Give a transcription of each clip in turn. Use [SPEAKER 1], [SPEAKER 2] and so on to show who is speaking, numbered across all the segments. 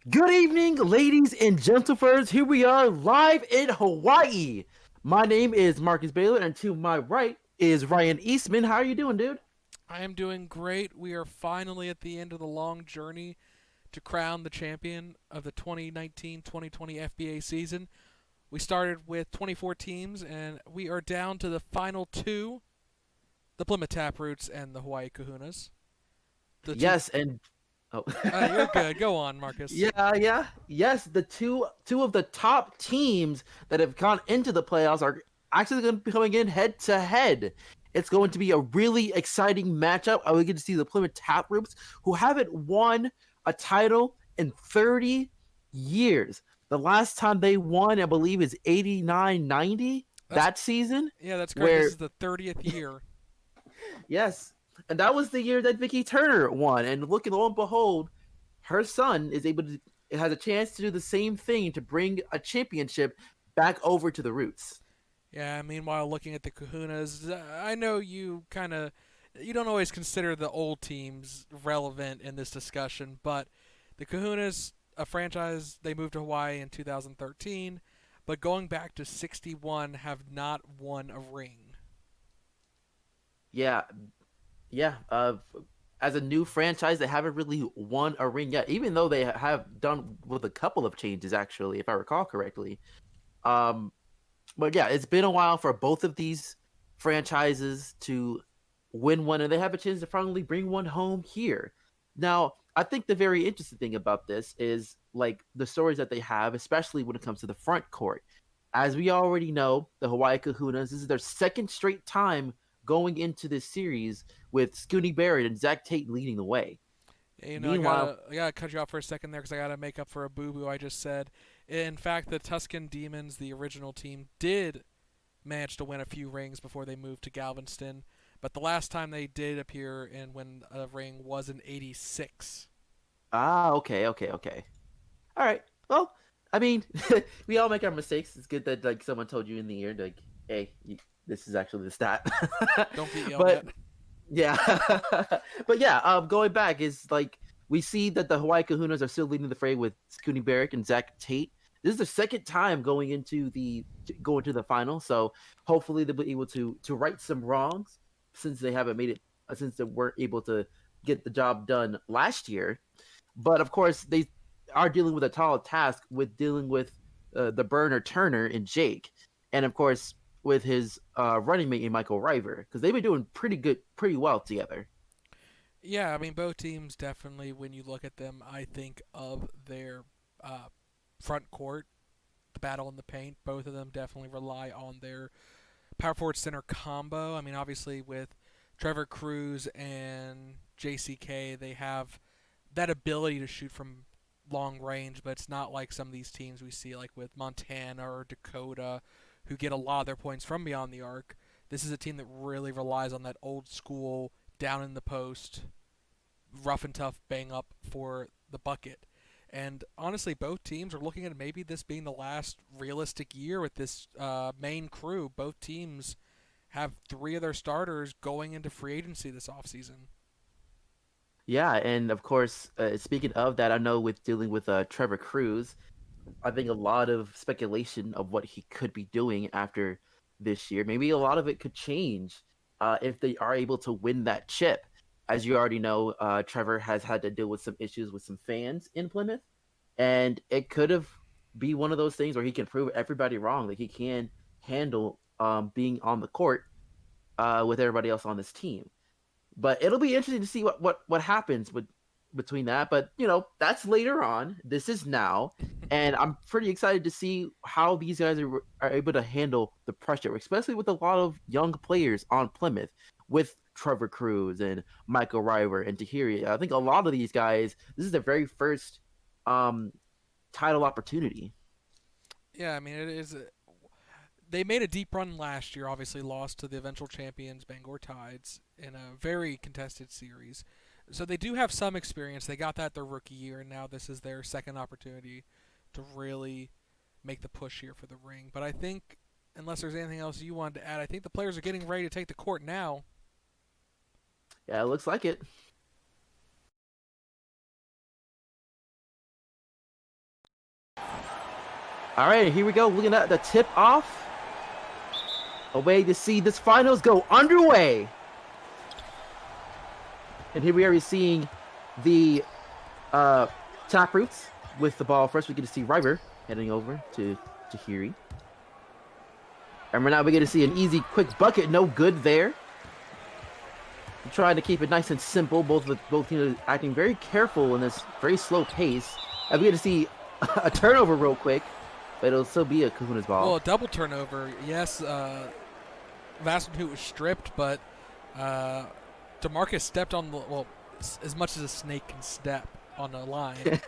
[SPEAKER 1] Good evening, ladies and gentlemen. Here we are live in Hawaii. My name is Marcus Baylor, and to my right is Ryan Eastman. How are you doing, dude?
[SPEAKER 2] I am doing great. We are finally at the end of the long journey to crown the champion of the 2019-2020 FBA season. We started with 24 teams, and we are down to the final two, the Plymouth Taproots and the Hawaii Kahunas. The two.
[SPEAKER 1] Yes, and oh,
[SPEAKER 2] You're good. Go on, Marcus.
[SPEAKER 1] yes. The two of the top teams that have gone into the playoffs are actually going to be coming in head to head. It's going to be a really exciting matchup. We get to see the Plymouth Taproots, who haven't won a title in 30 years. The last time they won, I believe, is 89-90
[SPEAKER 2] That's
[SPEAKER 1] that season,
[SPEAKER 2] yeah, that's correct. This
[SPEAKER 1] where
[SPEAKER 2] is the 30th year.
[SPEAKER 1] yes, and that was the year that Vicky Turner won. And look, lo and behold, her son is able to has a chance to do the same thing to bring a championship back over to the roots.
[SPEAKER 2] Yeah. Meanwhile, looking at the Kahunas, I know you don't always consider the old teams relevant in this discussion, but the Kahunas, a franchise, they moved to Hawaii in 2013, but going back to 61, have not won a ring.
[SPEAKER 1] Yeah, yeah. As a new franchise, they haven't really won a ring yet, even though they have done with a couple of changes, actually, if I recall correctly. Um, but yeah, it's been a while for both of these franchises to win one, and they have a chance to finally bring one home here. Now, I think the very interesting thing about this is like the stories that they have, especially when it comes to the front court. As we already know, the Hawaii Kahunas, this is their second straight time going into this series with Scooty Barrett and Zach Tate leading the way.
[SPEAKER 2] I
[SPEAKER 1] Meanwhile,
[SPEAKER 2] gotta cut you off for a second there because I gotta make up for a boo boo I just said. In fact, the Tuscan Demons, the original team, did manage to win a few rings before they moved to Galveston, but the last time they did appear and win a ring was in '86.
[SPEAKER 1] okay. All right. Well, I mean, we all make our mistakes. It's good that like someone told you in the ear, like, hey, this is actually the stat.
[SPEAKER 2] Don't get yelled
[SPEAKER 1] But
[SPEAKER 2] at.
[SPEAKER 1] yeah, but yeah, going back is like we see that the Hawaii Kahunas are still leading the fray with Scooty Barrick and Zach Tate. This is the second time going to the final, so hopefully they'll be able to right some wrongs since they haven't made it since they weren't able to get the job done last year. But of course, they are dealing with a tall task with dealing with the burner Turner and Jake, and of course with his running mate in Michael River, because they've been doing pretty well together.
[SPEAKER 2] Yeah, both teams definitely, when you look at them, I think of their uh, front court, the battle in the paint. Both of them definitely rely on their power forward center combo. Obviously, with Trevor Cruz and JCK, they have that ability to shoot from long range, but it's not like some of these teams we see, like with Montana or Dakota, who get a lot of their points from beyond the arc. This is a team that really relies on that old school down in the post, rough and tough bang up for the bucket. And honestly, both teams are looking at maybe this being the last realistic year with this main crew. Both teams have three of their starters going into free agency this offseason.
[SPEAKER 1] Yeah, and of course, speaking of that, I know with dealing with Trevor Cruz, I think a lot of speculation of what he could be doing after this year. Maybe a lot of it could change if they are able to win that chip. As you already know, Trevor has had to deal with some issues with some fans in Plymouth, and it could have be one of those things where he can prove everybody wrong that he can handle being on the court with everybody else on this team. But it'll be interesting to see what happens with between that. But that's later on. This is now, and I'm pretty excited to see how these guys are able to handle the pressure, especially with a lot of young players on Plymouth, with Trevor Cruz and Michael River and Tahiri. I think a lot of these guys, this is their very first um, title opportunity.
[SPEAKER 2] Yeah, it is. They made a deep run last year. Obviously, lost to the eventual champions Bangor Tides in a very contested series. So they do have some experience. They got that their rookie year, and now this is their second opportunity to really make the push here for the ring. But I think, unless there's anything else you wanted to add, I think the players are getting ready to take the court now.
[SPEAKER 1] Yeah, it looks like it. All right, here we go. Looking at the tip off. A way to see this finals go underway. And here we are seeing the Taproots with the ball first. We get to see River heading over to Tahiri. And right now we get to see an easy, quick bucket. No good there. I'm trying to keep it nice and simple. Both teams acting very careful in this very slow pace. And we get to see a turnover real quick, but it'll still be a Kahuna's ball.
[SPEAKER 2] Well, a double turnover. Yes, Vasselhout was stripped, but DeMarcus stepped on the as much as a snake can step on the line,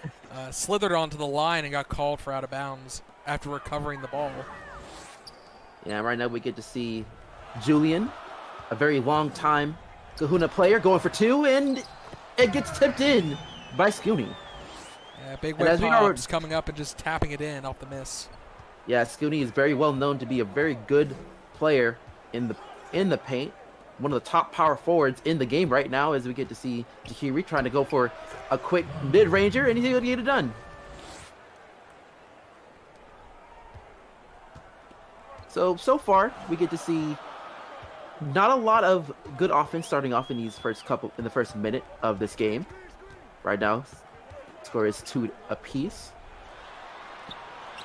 [SPEAKER 2] slithered onto the line and got called for out of bounds after recovering the ball.
[SPEAKER 1] Yeah, right now we get to see Julian, a very long time Kahuna player, going for two, and it gets tipped in by Scooney.
[SPEAKER 2] Yeah, big whip pop just coming up and just tapping it in off the miss.
[SPEAKER 1] Yeah, Scooney is very well known to be a very good player in the paint. One of the top power forwards in the game right now, as we get to see Tahiri trying to go for a quick mid-ranger, and he's able to get it done. So far, we get to see not a lot of good offense starting off in the first minute of this game. Right now, score is 2 apiece.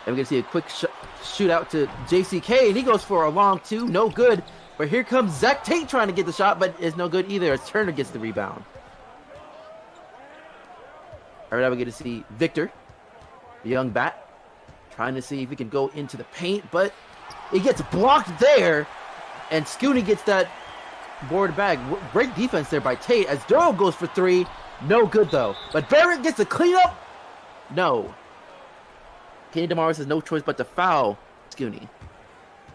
[SPEAKER 1] And we're going to see a quick shootout to JCK, and he goes for a long two, no good. But here comes Zach Tate trying to get the shot, but it's no good either as Turner gets the rebound. All right, now we get to see Victor, the young bat, trying to see if he can go into the paint, but it gets blocked there, and Scooney gets that board back. Great defense there by Tate as Duro goes for 3. No good, though. But Barrett gets the cleanup. No. Kenny DeMaris has no choice but to foul Scooney.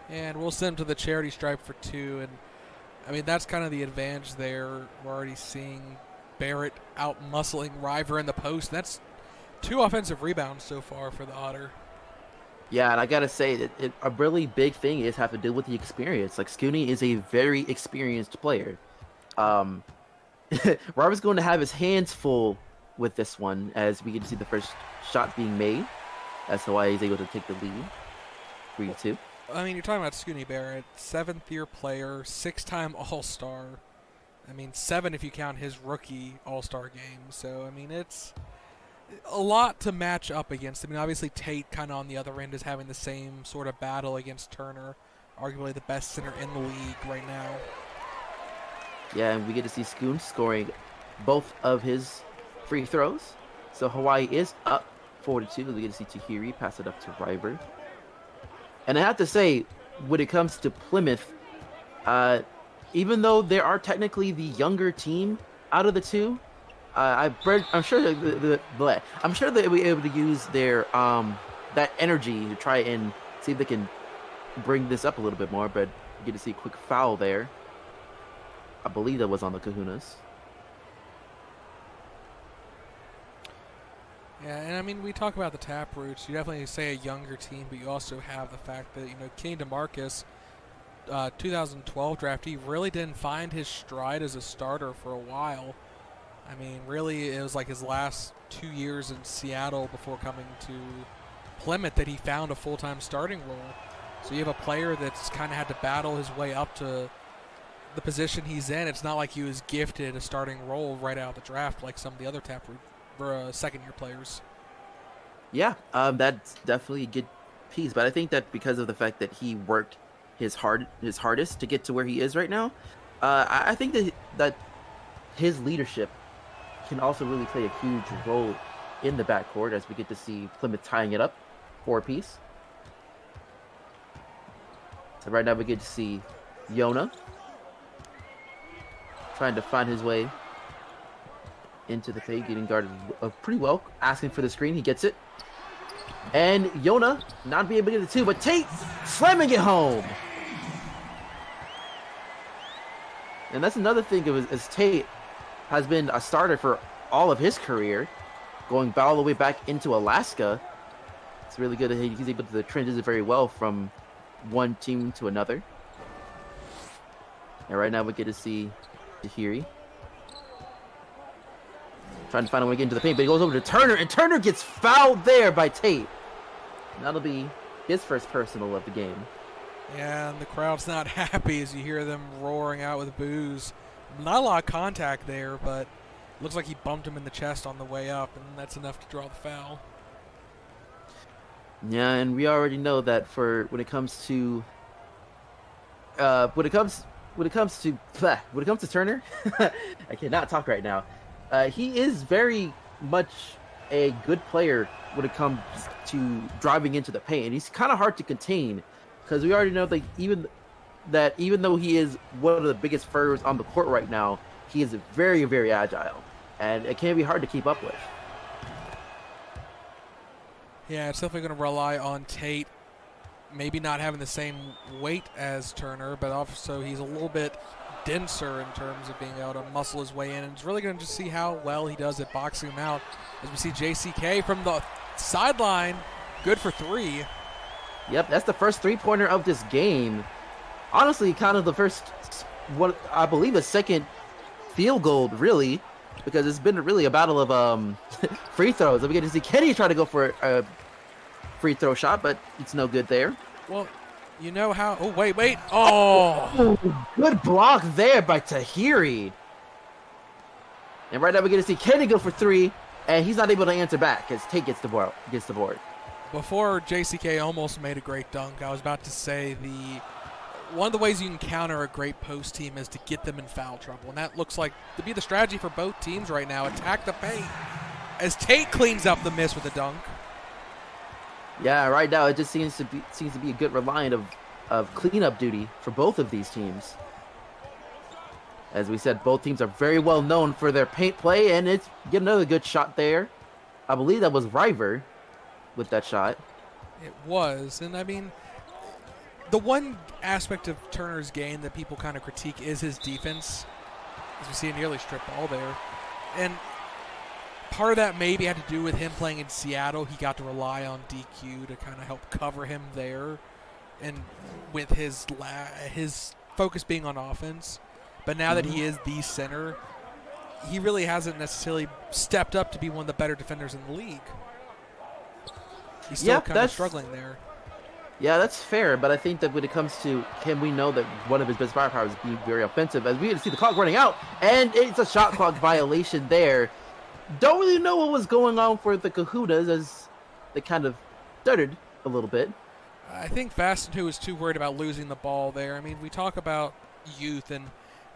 [SPEAKER 2] And we'll send him to the charity stripe for 2. And, I mean, that's kind of the advantage there. We're already seeing Barrett out-muscling River in the post. That's 2 offensive rebounds so far for the Otter.
[SPEAKER 1] Yeah, and I got to say, that a really big thing is have to do with the experience. Like, Scooney is a very experienced player. River's going to have his hands full with this one as we get to see the first shot being made. That's why he's able to take the lead. 3-2.
[SPEAKER 2] I mean, you're talking about Scooney Barrett, 7th-year player, 6-time All-Star. I mean, 7 if you count his rookie All-Star game. So, I mean, it's a lot to match up against. I mean, obviously Tate kind of on the other end is having the same sort of battle against Turner, arguably the best center in the league right now.
[SPEAKER 1] Yeah, and we get to see Scoon scoring both of his free throws. So Hawaii is up 4-2. We get to see Tahiri pass it up to River. And I have to say, when it comes to Plymouth, even though they are technically the younger team out of the two, I'm sure they'll be able to use their that energy to try and see if they can bring this up a little bit more. But you get to see a quick foul there. I believe that was on the Kahunas.
[SPEAKER 2] Yeah, and I mean, we talk about the Taproots. You definitely say a younger team, but you also have the fact that, you know, Kenny DeMarcus, 2012 draftee, really didn't find his stride as a starter for a while. I mean, really, it was like his last 2 years in Seattle before coming to Plymouth that he found a full-time starting role. So you have a player that's kind of had to battle his way up to the position he's in. It's not like he was gifted a starting role right out of the draft like some of the other Taproot second-year players.
[SPEAKER 1] Yeah, that's definitely a good piece. But I think that because of the fact that he worked his hardest to get to where he is right now, I think that his leadership can also really play a huge role in the backcourt as we get to see Plymouth tying it up 4-piece. So right now we get to see Yona trying to find his way into the paint, getting guarded pretty well, asking for the screen. He gets it. And Yona not being able to get the 2, but Tate slamming it home. And that's another thing as Tate has been a starter for all of his career, going all the way back into Alaska. It's really good that he's able to transition very well from one team to another. And right now we get to see Tahiri trying to find a way to get into the paint, but he goes over to Turner, and Turner gets fouled there by Tate. And that'll be his first personal of the game.
[SPEAKER 2] Yeah, and the crowd's not happy as you hear them roaring out with boos. Not a lot of contact there, but looks like he bumped him in the chest on the way up, and that's enough to draw the foul.
[SPEAKER 1] Yeah, and we already know that for when it comes to Turner, I cannot talk right now. He is very much a good player when it comes to driving into the paint, and he's kind of hard to contain because we already know that even though he is one of the biggest forwards on the court right now, he is very, very agile, and it can be hard to keep up with.
[SPEAKER 2] Yeah, it's definitely going to rely on Tate maybe not having the same weight as Turner, but also he's a little bit denser in terms of being able to muscle his way in. And it's really going to just see how well he does at boxing him out. As we see JCK from the sideline, good for three.
[SPEAKER 1] Yep, that's the first three-pointer of this game. Honestly, kind of the first, what I believe, the second field goal, really, because it's been really a battle of free throws. We get to see Kenny try to go for a free throw shot, but it's no good there.
[SPEAKER 2] Well, you know how... Oh, wait. Oh!
[SPEAKER 1] Good block there by Tahiri. And right now we get to see Kenny go for three, and he's not able to answer back as Tate gets the board.
[SPEAKER 2] Before JCK almost made a great dunk, I was about to say one of the ways you can counter a great post team is to get them in foul trouble, and that looks like to be the strategy for both teams right now. Attack the paint as Tate cleans up the miss with a dunk.
[SPEAKER 1] Yeah, right now it just seems to be a good reliant of cleanup duty for both of these teams. As we said, both teams are very well known for their paint play, and it's get another good shot there. I believe that was River with that shot.
[SPEAKER 2] It was, and I mean, the one aspect of Turner's game that people kind of critique is his defense, as we see a nearly strip ball there. And part of that maybe had to do with him playing in Seattle. He got to rely on DQ to kind of help cover him there, and with his focus being on offense. But now that he is the center, he really hasn't necessarily stepped up to be one of the better defenders in the league. He's still kind of struggling there.
[SPEAKER 1] Yeah, that's fair, but I think that when it comes to him, we know that one of his best firepower is being very offensive. As we get to see the clock running out, and it's a shot clock violation there. Don't really know what was going on for the Kahunas as they kind of stuttered a little bit.
[SPEAKER 2] I think Vastenhout is too worried about losing the ball there. I mean, we talk about youth, and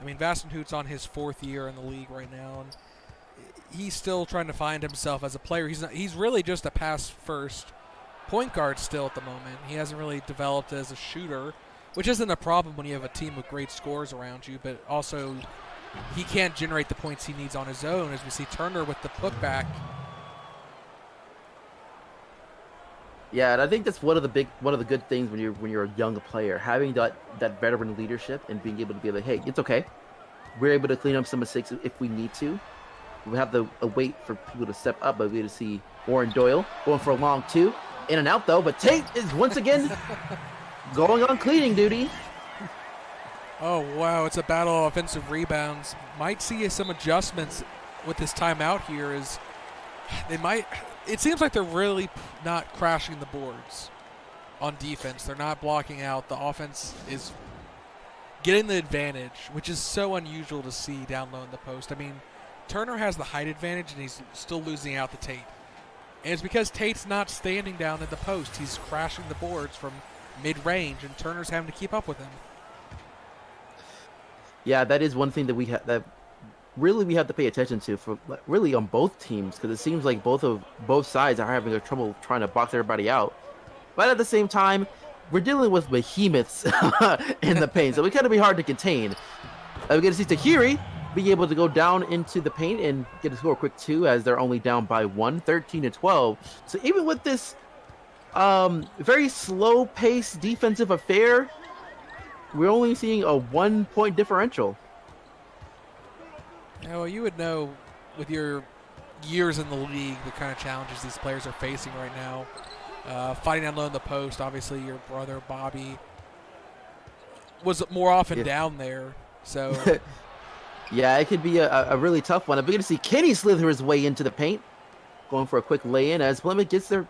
[SPEAKER 2] I mean, Vastenhout's on his fourth year in the league right now, and he's still trying to find himself as a player. He's really just a pass-first point guard still at the moment. He hasn't really developed as a shooter, which isn't a problem when you have a team with great scores around you, but also he can't generate the points he needs on his own, as we see Turner with the putback.
[SPEAKER 1] Yeah, and I think that's one of the good things when you're a young player, having that veteran leadership and being able to be like, hey, it's okay. We're able to clean up some mistakes if we need to. We have to wait for people to step up, but we get to see Warren Doyle going for a long two. In and out, though, but Tate is once again going on cleaning duty.
[SPEAKER 2] Oh, wow, it's a battle of offensive rebounds. Might see some adjustments with this timeout here. It seems like they're really not crashing the boards on defense. They're not blocking out. The offense is getting the advantage, which is so unusual to see down low in the post. I mean, Turner has the height advantage, and he's still losing out to Tate. And it's because Tate's not standing down at the post. He's crashing the boards from mid-range, and Turner's having to keep up with him.
[SPEAKER 1] Yeah, that is one thing that we have to pay attention to for really on both teams, because it seems like both sides are having trouble trying to box everybody out. But at the same time, we're dealing with behemoths in the paint, so it kind of be hard to contain. We get to see Tahiri being able to go down into the paint and get a score quick two, as they're only down by 13-12. So even with this very slow-paced defensive affair, we're only seeing a 1-point differential.
[SPEAKER 2] Yeah, well, you would know with your years in the league the kind of challenges these players are facing right now. Fighting down low in the post, obviously your brother Bobby was more often down there, so...
[SPEAKER 1] Yeah, it could be a really tough one. We're going to see Kenny slither his way into the paint, going for a quick lay-in as Plymouth gets their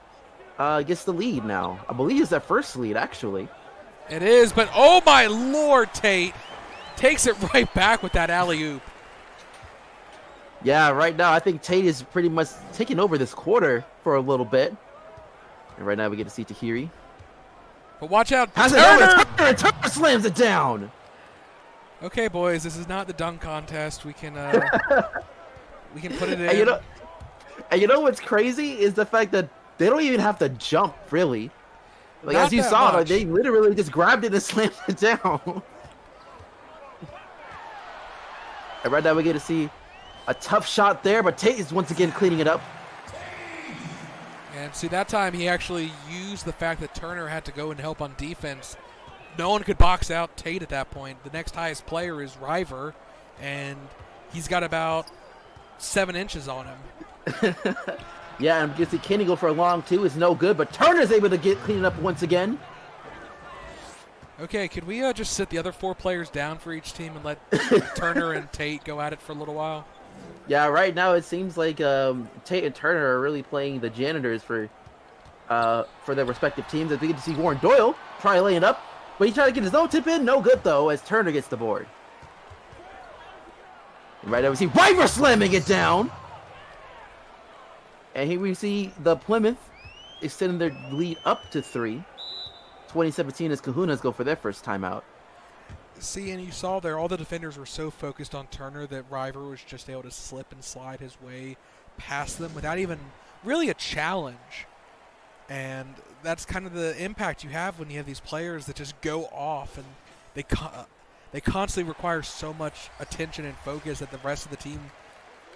[SPEAKER 1] gets the lead now. I believe it's their first lead, actually.
[SPEAKER 2] It is, but oh my lord, Tate takes it right back with that alley-oop.
[SPEAKER 1] Yeah, right now I think Tate is pretty much taking over this quarter for a little bit. And right now we get to see Tahiri.
[SPEAKER 2] But watch out,
[SPEAKER 1] Has
[SPEAKER 2] Turner!
[SPEAKER 1] it over to Turner, and Turner slams it down.
[SPEAKER 2] Okay, boys, this is not the dunk contest. We can we can put it in.
[SPEAKER 1] And you know what's crazy is the fact that they don't even have to jump, really. Like,
[SPEAKER 2] Not
[SPEAKER 1] as you
[SPEAKER 2] that
[SPEAKER 1] saw,
[SPEAKER 2] much.
[SPEAKER 1] they literally just grabbed it and slammed it down. And right now we get to see a tough shot there, but Tate is once again cleaning it up.
[SPEAKER 2] And see, that time he actually used the fact that Turner had to go and help on defense. No one could box out Tate at that point. The next highest player is River, and he's got about 7 inches on him.
[SPEAKER 1] Yeah, and gets the Kenny go for a long two. It's no good, but Turner's able to get cleaned up once again.
[SPEAKER 2] Okay, could we just sit the other 4 players down for each team and let Turner and Tate go at it for a little while?
[SPEAKER 1] Yeah, right now it seems like Tate and Turner are really playing the janitors for their respective teams. As we get to see Warren Doyle try laying up, but he tried to get his own tip in. No good, though, as Turner gets the board. And right now we see River slamming it down. And here we see the Plymouth extending their lead up to 3. 2017 as Kahunas go for their first timeout.
[SPEAKER 2] See, and you saw there, all the defenders were so focused on Turner that River was just able to slip and slide his way past them without even really a challenge. And that's kind of the impact you have when you have these players that just go off, and they constantly require so much attention and focus that the rest of the team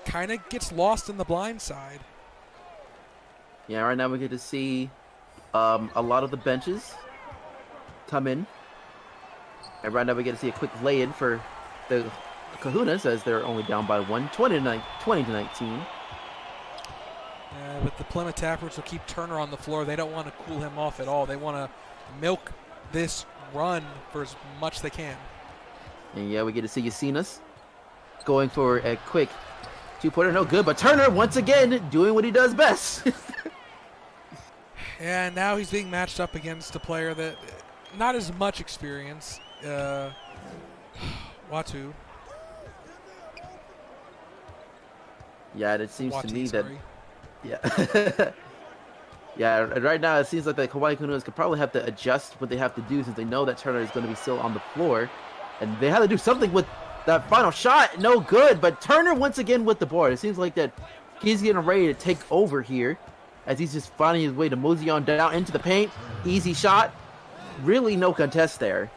[SPEAKER 2] kind of gets lost in the blind side.
[SPEAKER 1] Yeah, right now we get to see a lot of the benches come in. And right now we get to see a quick lay-in for the Kahunas as they're only down by 1, 20 to 19.
[SPEAKER 2] But the Plymouth Tappers will keep Turner on the floor. They don't want to cool him off at all. They want to milk this run for as much as they can.
[SPEAKER 1] And yeah, we get to see Yacinas going for a quick 2-pointer. No good, but Turner once again doing what he does best.
[SPEAKER 2] And now he's being matched up against a player that not as much experience. Watu.
[SPEAKER 1] Yeah, and it seems to me that...
[SPEAKER 2] Sorry.
[SPEAKER 1] Yeah. Yeah, right now it seems like the Hawaii Kahunas could probably have to adjust what they have to do since they know that Turner is going to be still on the floor. And they have to do something with that final shot. No good, but Turner once again with the board. It seems like that he's getting ready to take over here as he's just finding his way to mosey on down into the paint. Easy shot. Really no contest there.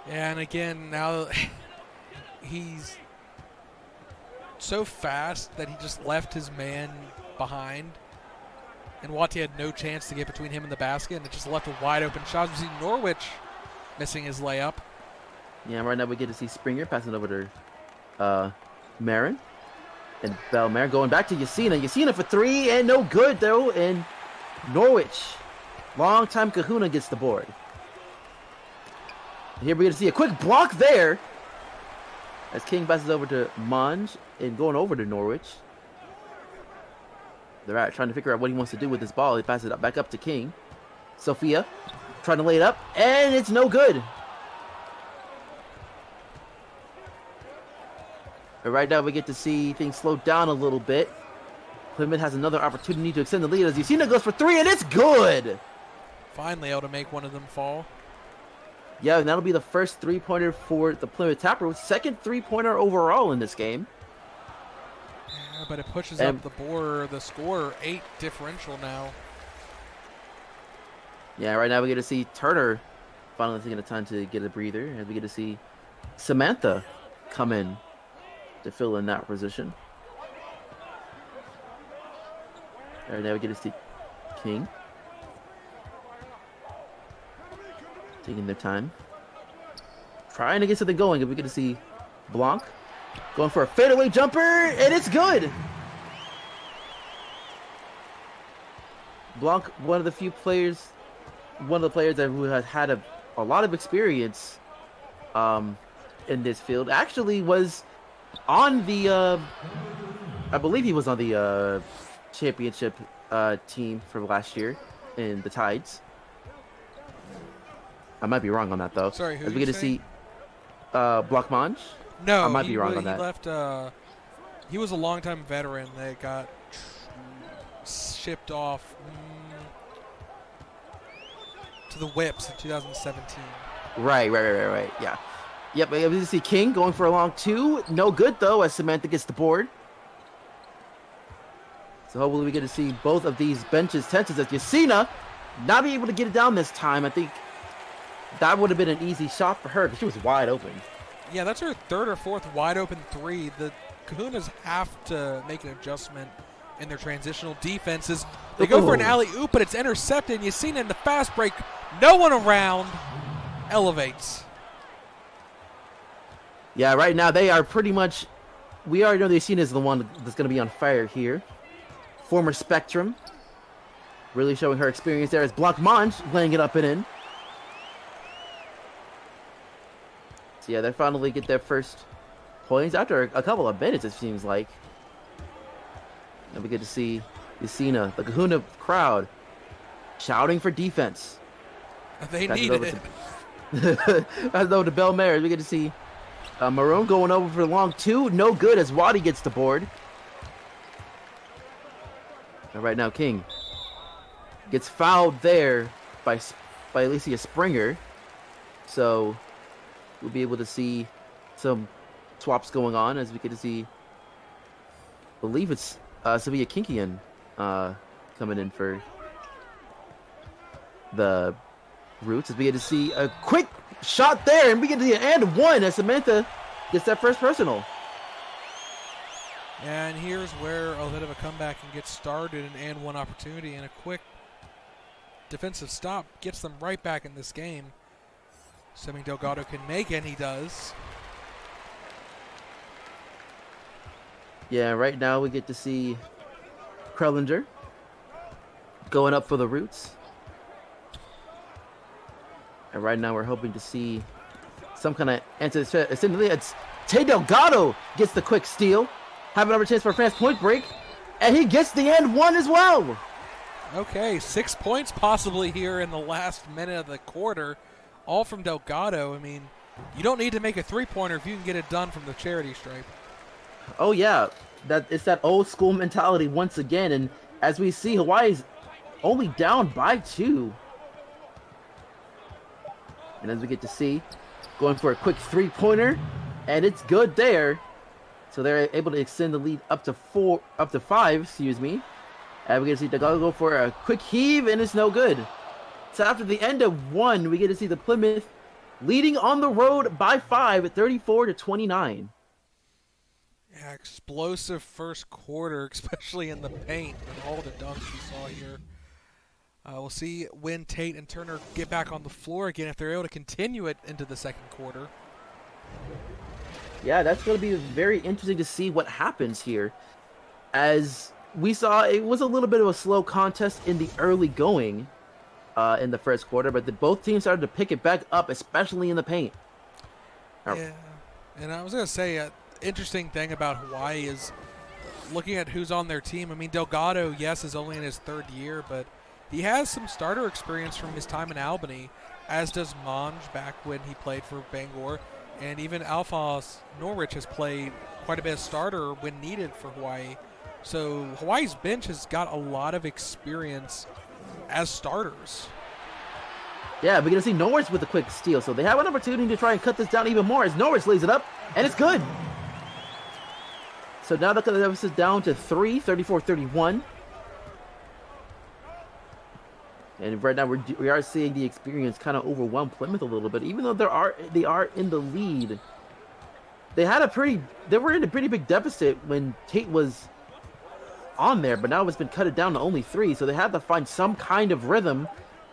[SPEAKER 2] Yeah, and again, now he's so fast that he just left his man behind. And Wati had no chance to get between him and the basket, and it just left a wide open shot. We see Norwich missing his layup.
[SPEAKER 1] Yeah, right now we get to see Springer passing over to Marin. And Marin going back to Yacina. Yacina for 3, and no good, though. And Norwich, long-time Kahuna, gets the board. Here we get to see a quick block there as King passes over to Monge and going over to Norwich. They're trying to figure out what he wants to do with this ball. He passes it back up to King. Sophia trying to lay it up, and it's no good. But right now we get to see things slow down a little bit. Plymouth has another opportunity to extend the lead as Yacina goes for 3, and it's good.
[SPEAKER 2] Finally able to make one of them fall.
[SPEAKER 1] Yeah, and that'll be the first 3-pointer for the Plymouth Tapper, second 3-pointer overall in this game.
[SPEAKER 2] Yeah, but it pushes up the score 8 differential now.
[SPEAKER 1] Yeah, right now we get to see Turner finally taking the time to get a breather, and we get to see Samantha come in to fill in that position. Right now we get to see King taking their time, trying to get something going. And we get to see Blanc going for a fadeaway jumper, and it's good. Blanc, one of the players who has had a lot of experience in this field, actually was on the I believe he was on the championship team from last year in the Tides. I might be wrong on that though.
[SPEAKER 2] Sorry, who
[SPEAKER 1] As we
[SPEAKER 2] you
[SPEAKER 1] get to
[SPEAKER 2] saying?
[SPEAKER 1] see Blockmange. I
[SPEAKER 2] No,
[SPEAKER 1] might be wrong on
[SPEAKER 2] he
[SPEAKER 1] that.
[SPEAKER 2] left. He was a longtime veteran that got shipped off to the Whips in 2017.
[SPEAKER 1] Right. Yeah. Yep, we able to see King going for a long two. No good, though, as Samantha gets the board. So hopefully we get to see both of these benches tenses as Yasina not be able to get it down this time. I think that would have been an easy shot for her because she was wide open.
[SPEAKER 2] Yeah, that's her third or fourth wide open three. The Kahunas have to make an adjustment in their transitional defenses. They go for an alley-oop, but it's intercepted. Yasina in the fast break. No one around. Elevates.
[SPEAKER 1] Yeah, right now they are pretty much... We already know that Yasina is the one that's going to be on fire here. Former Spectrum. Really showing her experience there as Blancmange laying it up and in. So yeah, they finally get their first points after a couple of minutes, it seems like. And we get to see Yasina, the Kahuna crowd, shouting for defense.
[SPEAKER 2] They needed
[SPEAKER 1] it. As though the Bell Mares, we get to see Maroon going over for the long two. No good as Wadi gets the board. And right now, King gets fouled there by Alicia Springer. So we'll be able to see some swaps going on as we get to see, I believe it's Sevilla Kinkian coming in for the Roots as we get to see a quick shot there, and we get to the and one as Samantha gets that first personal.
[SPEAKER 2] And here's where a bit of a comeback can get started, an and one opportunity, and a quick defensive stop gets them right back in this game. Assuming Delgado can make it, and he does.
[SPEAKER 1] Yeah, right now we get to see Krellinger going up for the Roots. And right now we're hoping to see some kind of answer. Essentially, it's Tay Delgado gets the quick steal. Have another chance for a fast point break. And he gets the end one as well.
[SPEAKER 2] Okay, 6 points possibly here in the last minute of the quarter. All from Delgado. I mean, you don't need to make a three-pointer if you can get it done from the charity stripe.
[SPEAKER 1] Oh, yeah. It's that old school mentality once again. And as we see, Hawaii's only down by 2. And as we get to see, going for a quick three-pointer, and it's good there. So they're able to extend the lead up to 5, excuse me. And we get to see Delgado go for a quick heave, and it's no good. So after the end of 1, we get to see the Plymouth leading on the road by 5 at 34-29.
[SPEAKER 2] Yeah, explosive first quarter, especially in the paint with all the dunks we saw here. We'll see when Tate and Turner get back on the floor again, if they're able to continue it into the second quarter.
[SPEAKER 1] Yeah, that's going to be very interesting to see what happens here. As we saw, it was a little bit of a slow contest in the early going in the first quarter, but both teams started to pick it back up, especially in the paint.
[SPEAKER 2] Yeah, and I was going to say, interesting thing about Hawaii is looking at who's on their team. I mean, Delgado, yes, is only in his 3rd year, but he has some starter experience from his time in Albany, as does Monge back when he played for Bangor. And even Alphonse Norwich has played quite a bit of starter when needed for Hawaii. So Hawaii's bench has got a lot of experience as starters.
[SPEAKER 1] Yeah, we're going to see Norwich with a quick steal. So they have an opportunity to try and cut this down even more as Norwich lays it up, and it's good. So now the deficit down to 3, 34-31. And right now we are seeing the experience kind of overwhelm Plymouth a little bit, even though they are in the lead. They were in a pretty big deficit when Tate was on there, but now it's been cut down to only 3, so they have to find some kind of rhythm.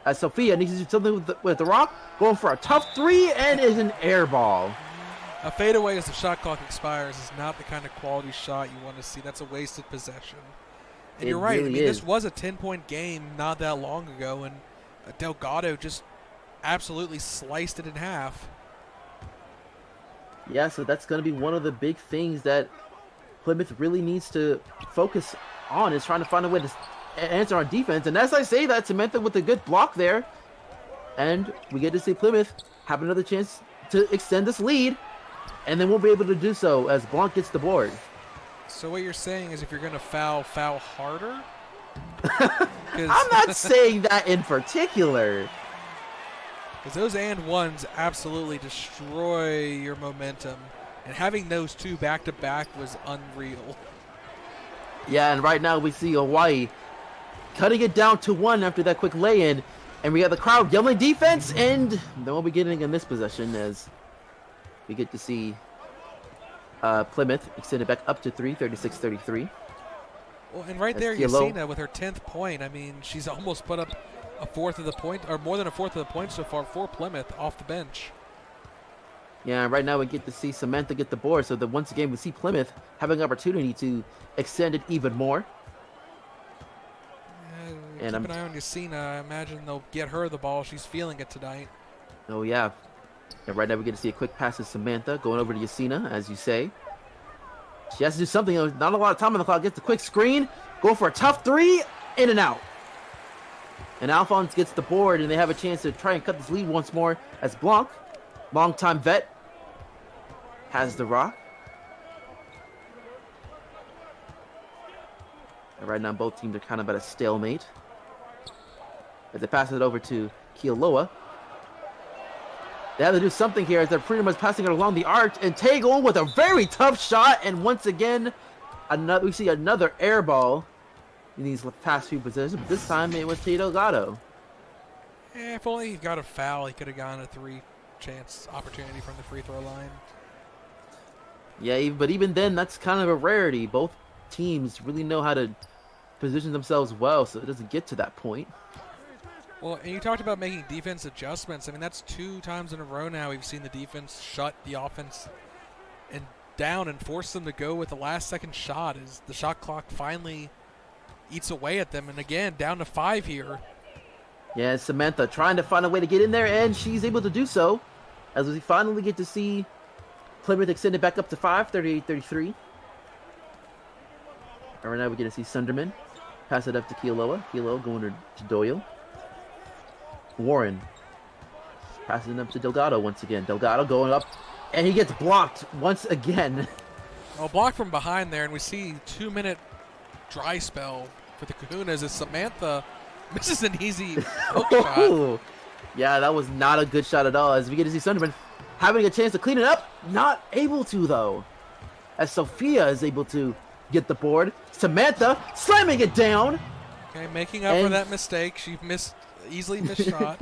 [SPEAKER 1] As Sophia needs to do something with the rock, going for a tough 3, and is an air ball.
[SPEAKER 2] A fadeaway as the shot clock expires is not the kind of quality shot you want to see. That's a wasted possession. And you're right.
[SPEAKER 1] Really
[SPEAKER 2] this was a 10-point game not that long ago, and Delgado just absolutely sliced it in half.
[SPEAKER 1] Yeah, so that's going to be one of the big things that Plymouth really needs to focus on, is trying to find a way to answer on defense. And as I say that, Samantha with a good block there. And we get to see Plymouth have another chance to extend this lead. And then we'll be able to do so as Blanc gets the board.
[SPEAKER 2] So what you're saying is if you're going to foul harder?
[SPEAKER 1] I'm not saying that in particular.
[SPEAKER 2] Because those and ones absolutely destroy your momentum. And having those two back-to-back was unreal.
[SPEAKER 1] Yeah, and right now we see Hawaii cutting it down to 1 after that quick lay-in. And we got the crowd yelling defense, and then we'll be getting in this possession as we get to see Plymouth extended back up to 3, 36-33.
[SPEAKER 2] Well, and right there, Yasina with her 10th point. I mean, she's almost put up a fourth of the point, or more than a fourth of the point so far for Plymouth off the bench.
[SPEAKER 1] Yeah, right now we get to see Samantha get the board, so that once again we see Plymouth having an opportunity to extend it even more.
[SPEAKER 2] Keep an eye on Yasina. I imagine they'll get her the ball. She's feeling it tonight.
[SPEAKER 1] Oh, yeah. And right now we get to see a quick pass to Samantha going over to Yasina, as you say. She has to do something. Not a lot of time on the clock. Gets a quick screen. Go for a tough 3. In and out. And Alphonse gets the board, and they have a chance to try and cut this lead once more as Blanc, longtime vet, has the rock. And right now both teams are kind of at a stalemate. As they pass it over to Kealoha. They have to do something here as they're pretty much passing it along the arch. And Tay going with a very tough shot. And once again, we see another air ball in these past few positions. But this time it was Tay Delgado.
[SPEAKER 2] Yeah, if only he got a foul, he could have gotten a 3-chance opportunity from the free throw line.
[SPEAKER 1] Yeah, but even then, that's kind of a rarity. Both teams really know how to position themselves well, so it doesn't get to that point.
[SPEAKER 2] Well, and you talked about making defense adjustments. I mean, that's 2 times in a row now we've seen the defense shut the offense and down and force them to go with the last-second shot as the shot clock finally eats away at them. And again, down to 5 here.
[SPEAKER 1] Yeah, Samantha trying to find a way to get in there, and she's able to do so as we finally get to see Plymouth extended back up to 5, 38-33. And right now we get to see Sunderman pass it up to Kealoha. Kealoha going to Doyle. Warren passing it up to Delgado once again. Delgado going up, and he gets blocked once again.
[SPEAKER 2] Well, blocked from behind there, and we see 2-minute dry spell for the Kahunas as Samantha misses an easy hook shot.
[SPEAKER 1] Yeah, that was not a good shot at all as we get to see Sunderman having a chance to clean it up. Not able to, though, as Sophia is able to get the board. Samantha slamming it down.
[SPEAKER 2] Okay, making up for that mistake. She easily missed shot.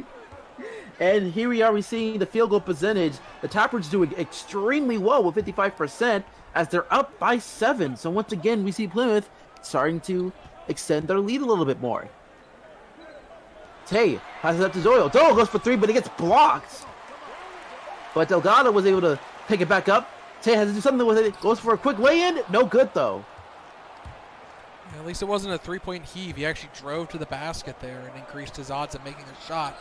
[SPEAKER 1] And here we are, we're seeing the field goal percentage. The Tappers doing extremely well with 55% as they're up by 7. So once again, we see Plymouth starting to extend their lead a little bit more. Tay passes up to Doyle. Doyle goes for 3, but he gets blocked. But Delgado was able to pick it back up. Tay has to do something with it. Goes for a quick lay-in. No good, though.
[SPEAKER 2] Yeah, at least it wasn't a 3-point heave. He actually drove to the basket there and increased his odds of making a shot.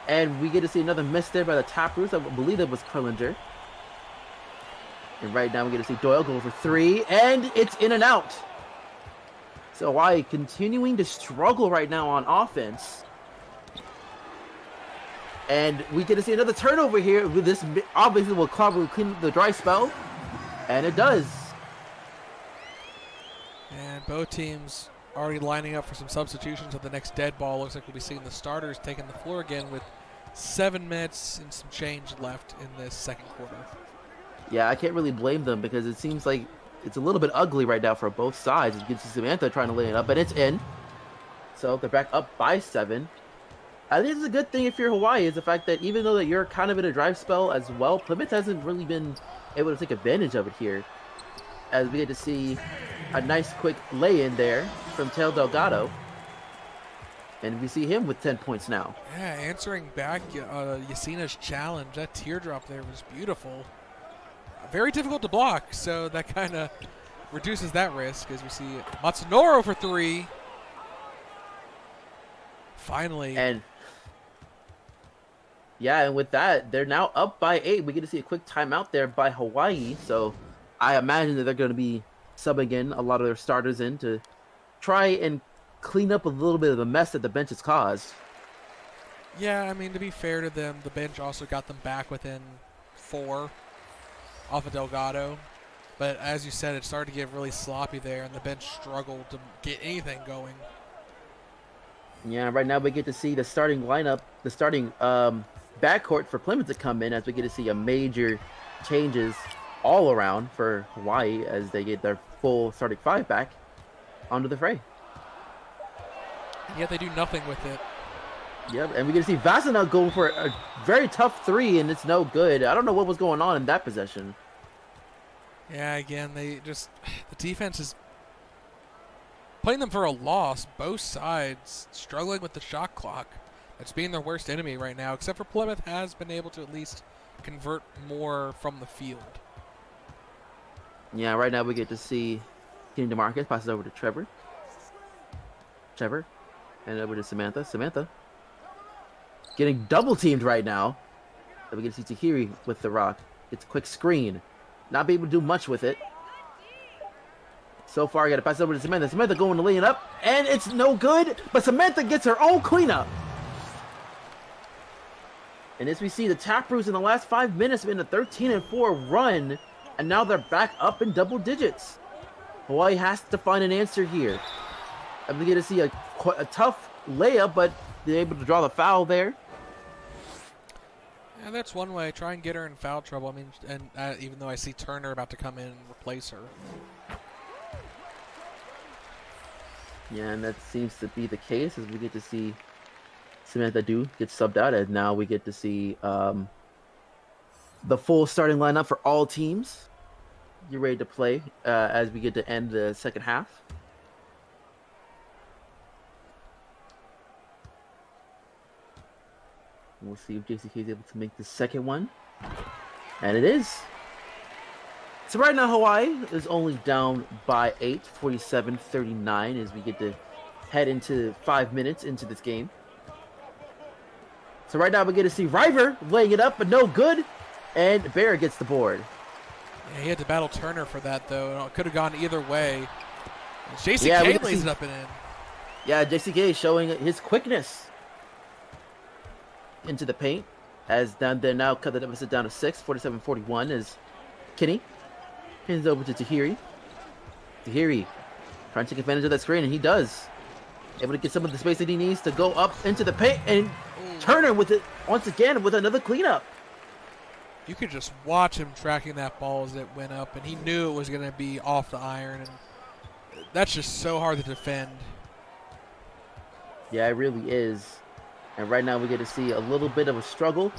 [SPEAKER 1] And we get to see another miss there by the Tappers. I believe that was Kurlinger. And right now we get to see Doyle go for 3. And it's in and out. So Hawaii continuing to struggle right now on offense. And we get to see another turnover here. With this, obviously will probably clean up the dry spell. And it does.
[SPEAKER 2] And both teams already lining up for some substitutions at the next dead ball. Looks like we'll be seeing the starters taking the floor again with 7 minutes and some change left in this second quarter.
[SPEAKER 1] Yeah, I can't really blame them because it seems like it's a little bit ugly right now for both sides. You can see Samantha trying to lay it up, but it's in. So they're back up by 7. I think it's a good thing if you're Hawaii is the fact that even though that you're kind of in a drive spell as well, Plymouth hasn't really been able to take advantage of it here. As we get to see a nice quick lay-in there from Tail Delgado. And we see him with 10 points now.
[SPEAKER 2] Yeah, answering back Yasina's challenge. That teardrop there was beautiful. Very difficult to block, so that kind of reduces that risk as we see Matsunoro for 3. Finally.
[SPEAKER 1] And yeah, and with that, they're now up by 8. We get to see a quick timeout there by Hawaii. So I imagine that they're going to be subbing in a lot of their starters in to try and clean up a little bit of the mess that the bench has caused.
[SPEAKER 2] Yeah, I mean, to be fair to them, the bench also got them back within 4 off of Delgado. But as you said, it started to get really sloppy there, and the bench struggled to get anything going.
[SPEAKER 1] Yeah, right now we get to see the starting lineup, the starting backcourt for Plymouth to come in as we get to see a major changes all around for Hawaii as they get their full starting 5 back onto the fray.
[SPEAKER 2] And yet they do nothing with it.
[SPEAKER 1] Yep, and we get to see Vasana going for a very tough 3, and it's no good. I don't know what was going on in that possession.
[SPEAKER 2] Yeah, again, the defense is playing them for a loss. Both sides struggling with the shot clock. That's being their worst enemy right now, except for Plymouth has been able to at least convert more from the field.
[SPEAKER 1] Yeah, right now we get to see Kenny DeMarcus passes over to Trevor. And over to Samantha. Getting double teamed right now. And we get to see Tahiri with the rock. It's a quick screen. Not be able to do much with it. So far, I got to pass it over to Samantha. Samantha going to lay it up. And it's no good. But Samantha gets her own cleanup. And as we see, the Taproots in the last 5 minutes have been a 13-4 run. And now they're back up in double digits. Hawaii has to find an answer here. And we get to see a tough layup, but they're able to draw the foul there.
[SPEAKER 2] And that's one way. Try and get her in foul trouble. I mean, and even though I see Turner about to come in and replace her.
[SPEAKER 1] Yeah, and that seems to be the case as we get to see Samantha Do get subbed out. And now we get to see the full starting lineup for all teams. You're ready to play as we get to end the second half. We'll see if JCK is able to make the second one. And it is. So right now, Hawaii is only down by 8, 47-39, as we get to head into 5 minutes into this game. So right now, we get to see River laying it up, but no good. And Barrett gets the board.
[SPEAKER 2] Yeah, he had to battle Turner for that, though. It could have gone either way. JCK lays it up and in.
[SPEAKER 1] Yeah, JCK showing his quickness into the paint, as they're now cut the deficit down to 6, 47-41, as Kenny hands over to Tahiri. Tahiri trying to take advantage of that screen, and he does. Able to get some of the space that he needs to go up into the paint, and Turner with it once again with another cleanup.
[SPEAKER 2] You could just watch him tracking that ball as it went up, and he knew it was going to be off the iron, and that's just so hard to defend.
[SPEAKER 1] Yeah, it really is. And right now we get to see a little bit of a struggle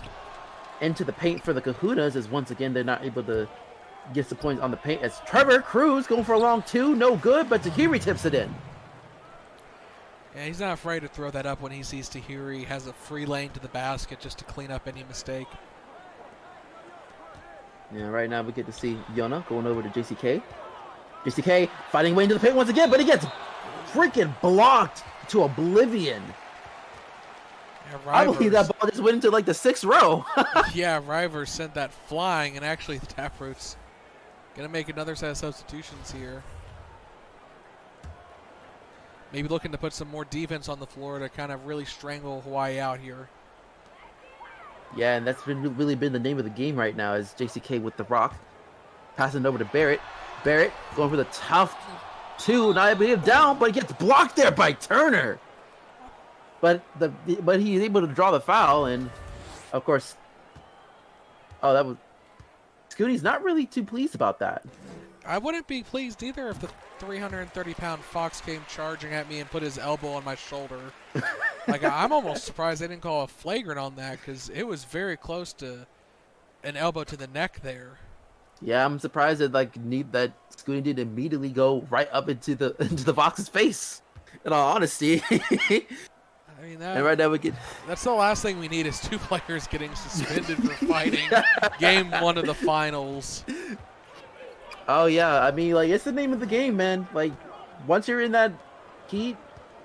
[SPEAKER 1] into the paint for the Kahunas, as once again they're not able to get some points on the paint. As Trevor Cruz going for a long 2, no good, but Tahiri tips it in.
[SPEAKER 2] Yeah, he's not afraid to throw that up when he sees Tahiri has a free lane to the basket just to clean up any mistake.
[SPEAKER 1] Yeah, right now we get to see Yona going over to JCK. JCK fighting way into the paint once again, but he gets freaking blocked to oblivion.
[SPEAKER 2] Yeah,
[SPEAKER 1] I believe that ball just went into like the 6th row.
[SPEAKER 2] Yeah, Rivers sent that flying, and actually the Taproots going to make another set of substitutions here. Maybe looking to put some more defense on the floor to kind of really strangle Hawaii out here.
[SPEAKER 1] Yeah, and that's really been the name of the game right now, is JCK with the rock. Passing it over to Barrett. Barrett going for the tough 2, not able to get him down, but he gets blocked there by Turner. But he's able to draw the foul, and of course, that was Scooty's not really too pleased about that.
[SPEAKER 2] I wouldn't be pleased either if the 330-pound Fox came charging at me and put his elbow on my shoulder. Like, I'm almost surprised they didn't call a flagrant on that, because it was very close to an elbow to the neck there.
[SPEAKER 1] Yeah, I'm surprised that Scooty didn't immediately go right up into the Fox's face. In all honesty.
[SPEAKER 2] I mean,
[SPEAKER 1] and right now
[SPEAKER 2] that's the last thing we need is 2 players getting suspended for fighting game 1 of the finals.
[SPEAKER 1] Oh yeah, I mean, like, it's the name of the game, man. Like, once you're in that heat,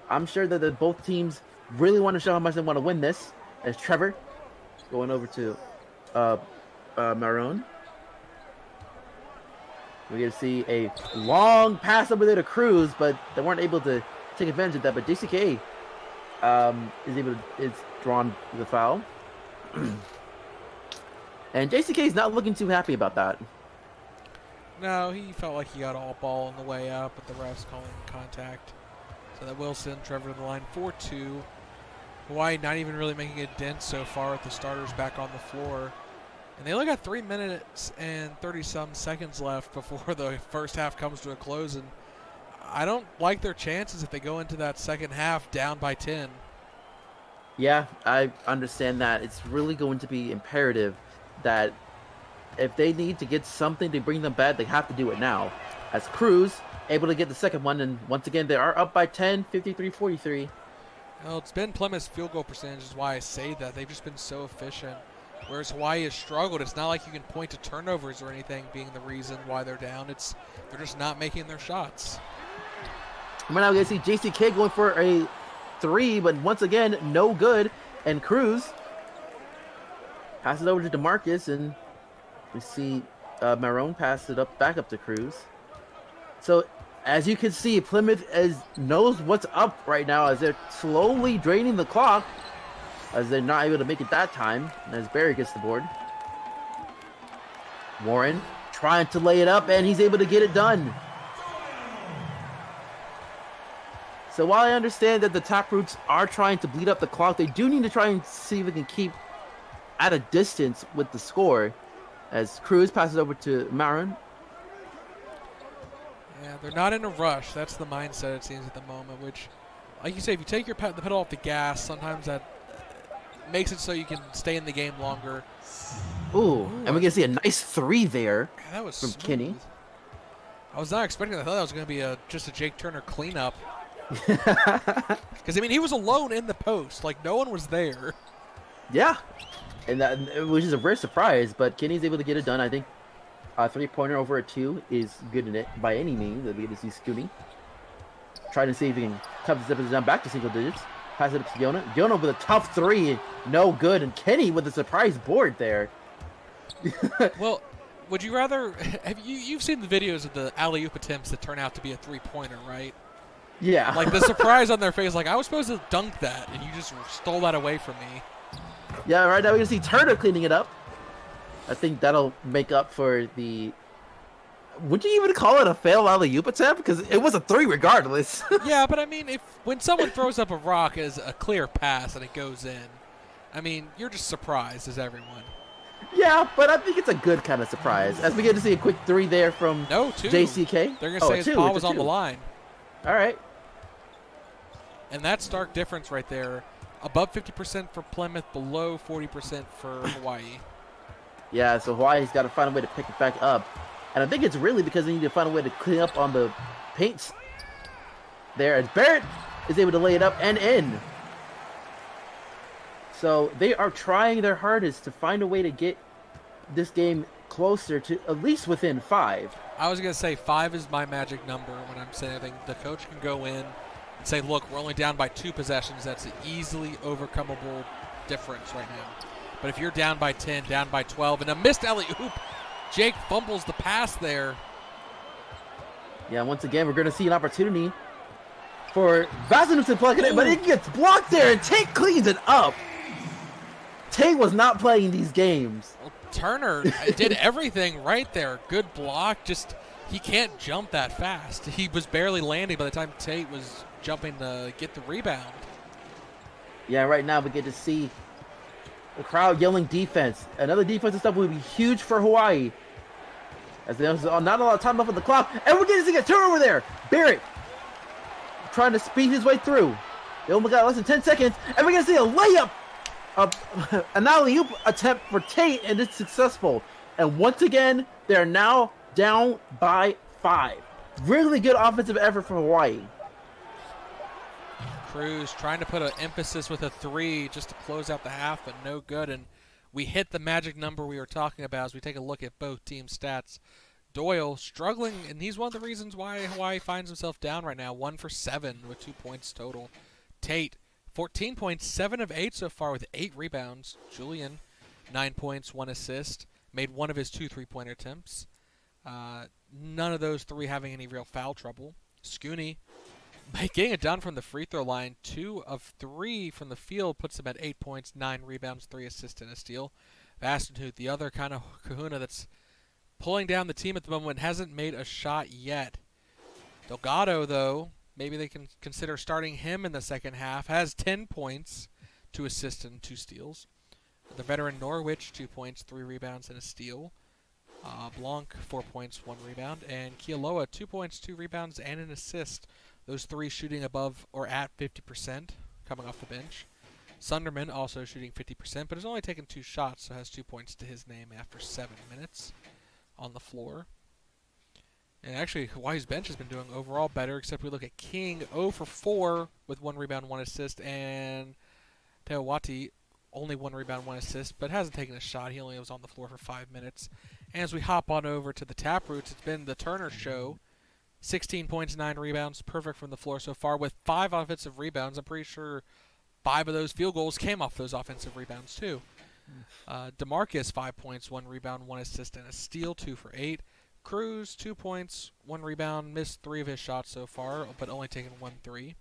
[SPEAKER 1] I'm sure that both teams really want to show how much they want to win this. As Trevor going over to Marone. We're going to see a long pass over there to Cruz, but they weren't able to take advantage of that. But JCK is drawn the foul. And JCK is not looking too happy about that.
[SPEAKER 2] No, he felt like he got all ball on the way up, but the refs calling contact. So that will send Trevor to the line 4-2. Hawaii not even really making a dent so far with the starters back on the floor. And they only got 3 minutes and 30-some seconds left before the first half comes to a close. And I don't like their chances if they go into that second half down by 10.
[SPEAKER 1] Yeah, I understand that. It's really going to be imperative that if they need to get something to bring them back, they have to do it now. As Cruz able to get the second one, and once again, they are up by 10, 53-43.
[SPEAKER 2] Well, it's been Plymouth's field goal percentage is why I say that. They've just been so efficient. Whereas Hawaii has struggled. It's not like you can point to turnovers or anything being the reason why they're down. They're just not making their shots.
[SPEAKER 1] Right now, we're going to see JCK going for a 3, but once again, no good. And Cruz passes over to DeMarcus, and we see Marone pass it back up to Cruz. So, as you can see, Plymouth knows what's up right now as they're slowly draining the clock, as they're not able to make it that time, and as Barry gets the board. Warren trying to lay it up, and he's able to get it done. So while I understand that the Taproots are trying to bleed up the clock, they do need to try and see if they can keep at a distance with the score, as Cruz passes over to Marin.
[SPEAKER 2] Yeah, they're not in a rush. That's the mindset, it seems, at the moment, which, like you say, if you take the pedal off the gas, sometimes that makes it so you can stay in the game longer.
[SPEAKER 1] Ooh, and we're going to see a nice 3 there
[SPEAKER 2] that was
[SPEAKER 1] from
[SPEAKER 2] smooth.
[SPEAKER 1] Kenny.
[SPEAKER 2] I was not expecting that. I thought that was going to be just a Jake Turner cleanup. Because, I mean, he was alone in the post. Like, no one was there.
[SPEAKER 1] Yeah, and which is a rare surprise, but Kenny's able to get it done. I think a 3-pointer over a 2 is good in it by any means. That we get to see Scooney trying to see if he can cut the zippers down back to single digits. Pass it up to Yona. Yona with a tough 3, no good, and Kenny with a surprise board there.
[SPEAKER 2] Well, would you rather you've seen the videos of the alley-oop attempts that turn out to be a 3-pointer, right?
[SPEAKER 1] Yeah.
[SPEAKER 2] Like the surprise on their face, like I was supposed to dunk that, and you just stole that away from me.
[SPEAKER 1] Yeah, right now we're going to see Turner cleaning it up. I think that'll make up for the... Would you even call it a failed alley-oop attempt? Because it was a 3 regardless.
[SPEAKER 2] Yeah, but I mean, when someone throws up a rock as a clear pass and it goes in, I mean, you're just surprised as everyone.
[SPEAKER 1] Yeah, but I think it's a good kind of surprise. As we get to see a quick 3 there from JCK.
[SPEAKER 2] They're going to say his ball was on the line.
[SPEAKER 1] All right.
[SPEAKER 2] And that stark difference right there. Above 50% for Plymouth, below 40% for Hawaii.
[SPEAKER 1] Yeah, so Hawaii's got to find a way to pick it back up. And I think it's really because they need to find a way to clean up on the paints there. And Barrett is able to lay it up and in. So they are trying their hardest to find a way to get this game closer to at least within 5.
[SPEAKER 2] I was going to say 5 is my magic number when I'm saying I think the coach can go in and say, look, we're only down by 2 possessions. That's an easily overcomable difference right now. But if you're down by 10, down by 12, and a missed alley-oop, Jake fumbles the pass there.
[SPEAKER 1] Yeah, once again, we're going to see an opportunity for Vasilevs to plug it in, but it gets blocked there, and Tate cleans it up. Tate was not playing these games.
[SPEAKER 2] Well, Turner did everything right there. Good block. Just he can't jump that fast. He was barely landing by the time Tate was jumping to get the rebound.
[SPEAKER 1] Yeah, right now we get to see the crowd yelling defense. Another defensive stuff would be huge for Hawaii. As there's not a lot of time left on the clock. And we're getting to see a turnover there. Barrett trying to speed his way through. They only got less than 10 seconds. And we're going to see a layup. An alley-oop attempt for Tate, and it's successful. And once again, they're now down by 5. Really good offensive effort from Hawaii.
[SPEAKER 2] Cruz trying to put an emphasis with a 3 just to close out the half, but no good. And we hit the magic number we were talking about as we take a look at both team stats. Doyle struggling, and he's one of the reasons why Hawaii finds himself down right now. 1 for 7 with 2 points total. Tate, 14 points, 7 of 8 so far with 8 rebounds. Julian, 9 points, 1 assist. Made one of his 2 3-pointer attempts. none of those three having any real foul trouble. Scooney getting it done from the free throw line. 2 of 3 from the field puts him at 8 points, 9 rebounds, 3 assists, and a steal. Vastenhout, the other kind of kahuna that's pulling down the team at the moment, hasn't made a shot yet. Delgado, though, maybe they can consider starting him in the second half, has 10 points, 2 assists, and 2 steals. The veteran Norwich, 2 points, 3 rebounds, and a steal. Blanc, 4 points, 1 rebound. And Kealoha, 2 points, 2 rebounds, and an assist. Those 3 shooting above or at 50% coming off the bench. Sunderman also shooting 50%, but has only taken 2 shots, so has 2 points to his name after 7 minutes on the floor. And actually, Hawaii's bench has been doing overall better, except we look at King, 0 for 4 with 1 rebound, 1 assist, and Teowati, only 1 rebound, 1 assist, but hasn't taken a shot. He only was on the floor for 5 minutes. And as we hop on over to the Taproots, it's been the Turner show. 16 points, 9 rebounds, perfect from the floor so far, with 5 offensive rebounds. I'm pretty sure 5 of those field goals came off those offensive rebounds, too. DeMarcus, 5 points, 1 rebound, 1 assist, and a steal, 2 for 8. Cruz, 2 points, 1 rebound, missed 3 of his shots so far, but only taken 1 3.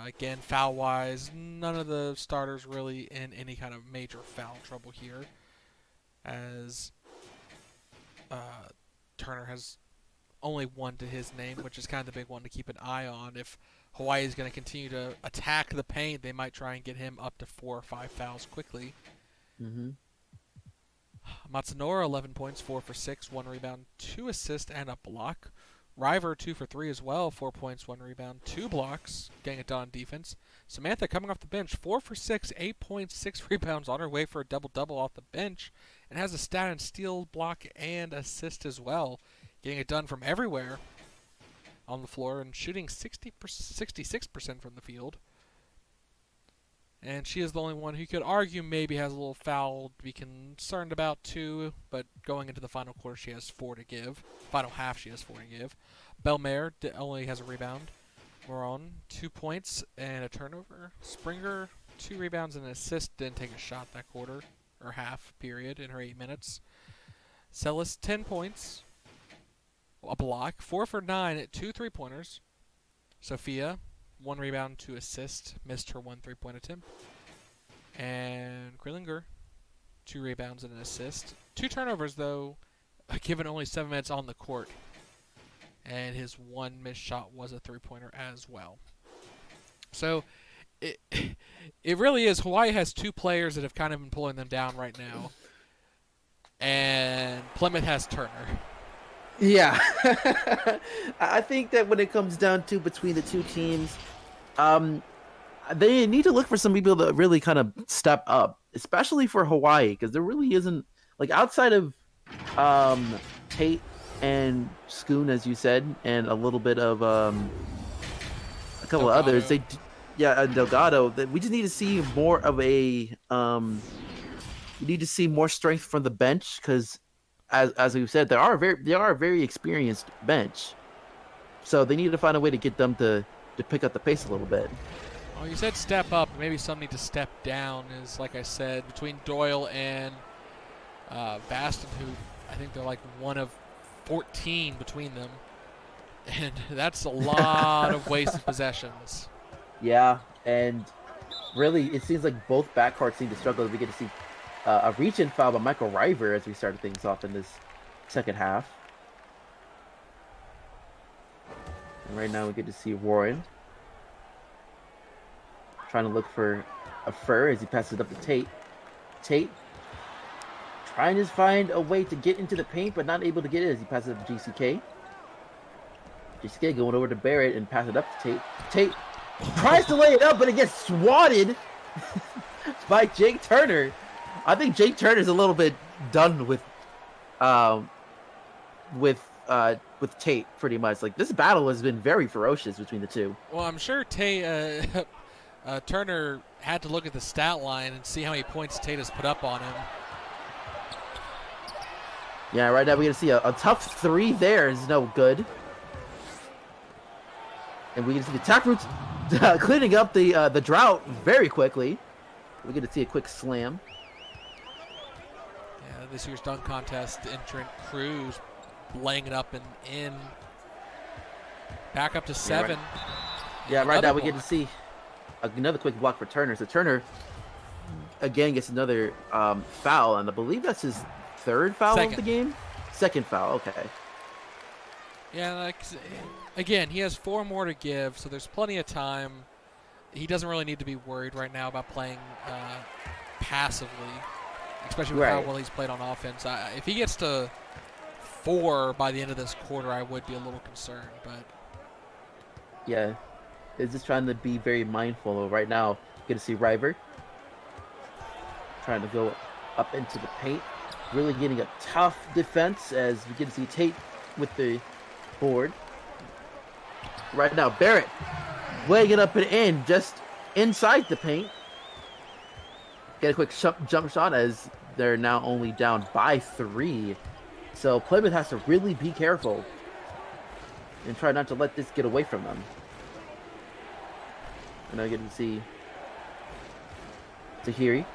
[SPEAKER 2] Again, foul-wise, none of the starters really in any kind of major foul trouble here, as Turner has only 1 to his name, which is kind of the big one to keep an eye on. If Hawaii is going to continue to attack the paint, they might try and get him up to 4 or 5 fouls quickly.
[SPEAKER 1] Mm-hmm.
[SPEAKER 2] Matsunora, 11 points, 4 for 6, 1 rebound, 2 assists, and a block. River, 2 for 3 as well, 4 points, 1 rebound, 2 blocks, getting it done on defense. Samantha coming off the bench, 4 for 6, 8 points, 6 rebounds, on her way for a double-double off the bench, and has a stat and steal, block, and assist as well, getting it done from everywhere on the floor and shooting 66% from the field. And she is the only one who could argue maybe has a little foul to be concerned about too, but going into the final quarter she has 4 to give. Final half she has 4 to give. Belmare only has a rebound. Moron, 2 points and a turnover. Springer, 2 rebounds and an assist, didn't take a shot that quarter, or half period in her 8 minutes. Celis, 10 points, a block, 4 for 9, 2 3-pointers. Sophia, 1 rebound, 2 assists, missed her 1 3-point attempt. And Grillinger, 2 rebounds and an assist. 2 turnovers, though, given only 7 minutes on the court. And his 1 missed shot was a 3-pointer as well. So, it really is. Hawaii has 2 players that have kind of been pulling them down right now. And Plymouth has Turner.
[SPEAKER 1] Yeah. I think that when it comes down to between the 2 teams, they need to look for some people that really kind of step up, especially for Hawaii, because there really isn't, like, outside of Tate and Schoon, as you said, and a little bit of a couple of others. And Delgado. We just need to see more of a we need to see more strength from the bench, because as we've said, they are a very experienced bench. So they need to find a way to get them to pick up the pace a little bit.
[SPEAKER 2] Well, you said step up. Maybe some need to step down. Is, like I said, between Doyle and Baston, who I think they're like 1 of 14 between them. And that's a lot of wasted possessions.
[SPEAKER 1] Yeah, and really, it seems like both backcourts seem to struggle. We get to see a reach-in foul by Michael River as we started things off in this second half. And right now we get to see Warren trying to look for a Fur as he passes it up to Tate. Tate trying to find a way to get into the paint, but not able to get it as he passes it up to GCK. GCK going over to Barrett and pass it up to Tate. Tate tries to lay it up, but it gets swatted by Jake Turner. I think Jake Turner's a little bit done with Tate, pretty much. Like, this battle has been very ferocious between the 2.
[SPEAKER 2] Well, I'm sure Turner had to look at the stat line and see how many points Tate has put up on him.
[SPEAKER 1] Yeah, right now we're going to see a tough 3 there is no good. And we're going to see the Taproots cleaning up the drought very quickly. We're going to see a quick slam.
[SPEAKER 2] Yeah, this year's dunk contest entrant Cruz laying it up and in. Back up to 7.
[SPEAKER 1] Yeah, right
[SPEAKER 2] Another
[SPEAKER 1] now we get
[SPEAKER 2] block.
[SPEAKER 1] to see another quick block for Turner. So Turner again gets another foul, and I believe that's his third foul of the game. Second foul. Okay.
[SPEAKER 2] Yeah, like, again, he has 4 more to give, so there's plenty of time. He doesn't really need to be worried right now about playing passively, especially with how well he's played on offense. If he gets to 4 by the end of this quarter, I would be a little concerned. But
[SPEAKER 1] yeah, it's just trying to be very mindful. Right now, get to see River trying to go up into the paint, really getting a tough defense as we get to see Tate with the board. Right now, Barrett laying it up and in, just inside the paint. Get a quick jump shot as they're now only down by 3. So Plymouth has to really be careful and try not to let this get away from them. And I get to see Tahiri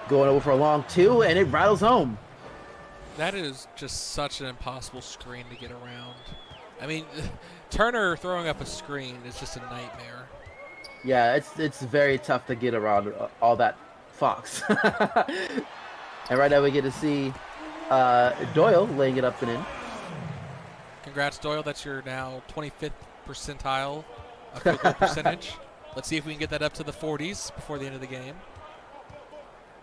[SPEAKER 1] going over for a long 2, and it rattles home.
[SPEAKER 2] that is just such an impossible screen to get around. I mean, Turner throwing up a screen is just a nightmare.
[SPEAKER 1] Yeah, it's very tough to get around all that fox. And right now we get to see Doyle laying it up and in.
[SPEAKER 2] Congrats, Doyle. That's your now 25th percentile of field goal percentage. Let's see if we can get that up to the 40s before the end of the game.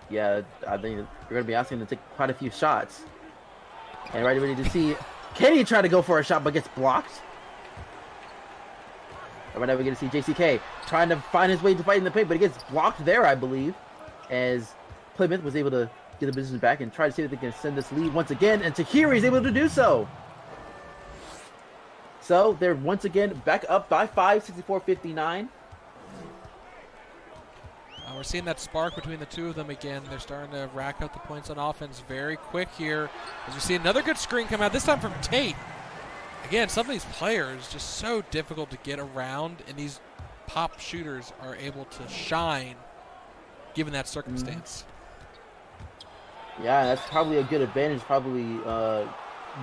[SPEAKER 1] Yeah, I think we're going to be asking him to take quite a few shots. And right ready to see Kenny try to go for a shot but gets blocked. And right now we get to see JCK trying to find his way to fight in the paint, but he gets blocked there, I believe, as Plymouth was able to get the position back and try to see if they can send this lead once again, and Tahiri is able to do so. So they're once again back up by 5, 64-59.
[SPEAKER 2] We're seeing that spark between the two of them again. They're starting to rack up the points on offense very quick here. As we see another good screen come out, this time from Tate. Again, some of these players just so difficult to get around, and these pop shooters are able to shine given that circumstance.
[SPEAKER 1] Yeah, that's probably a good advantage. Probably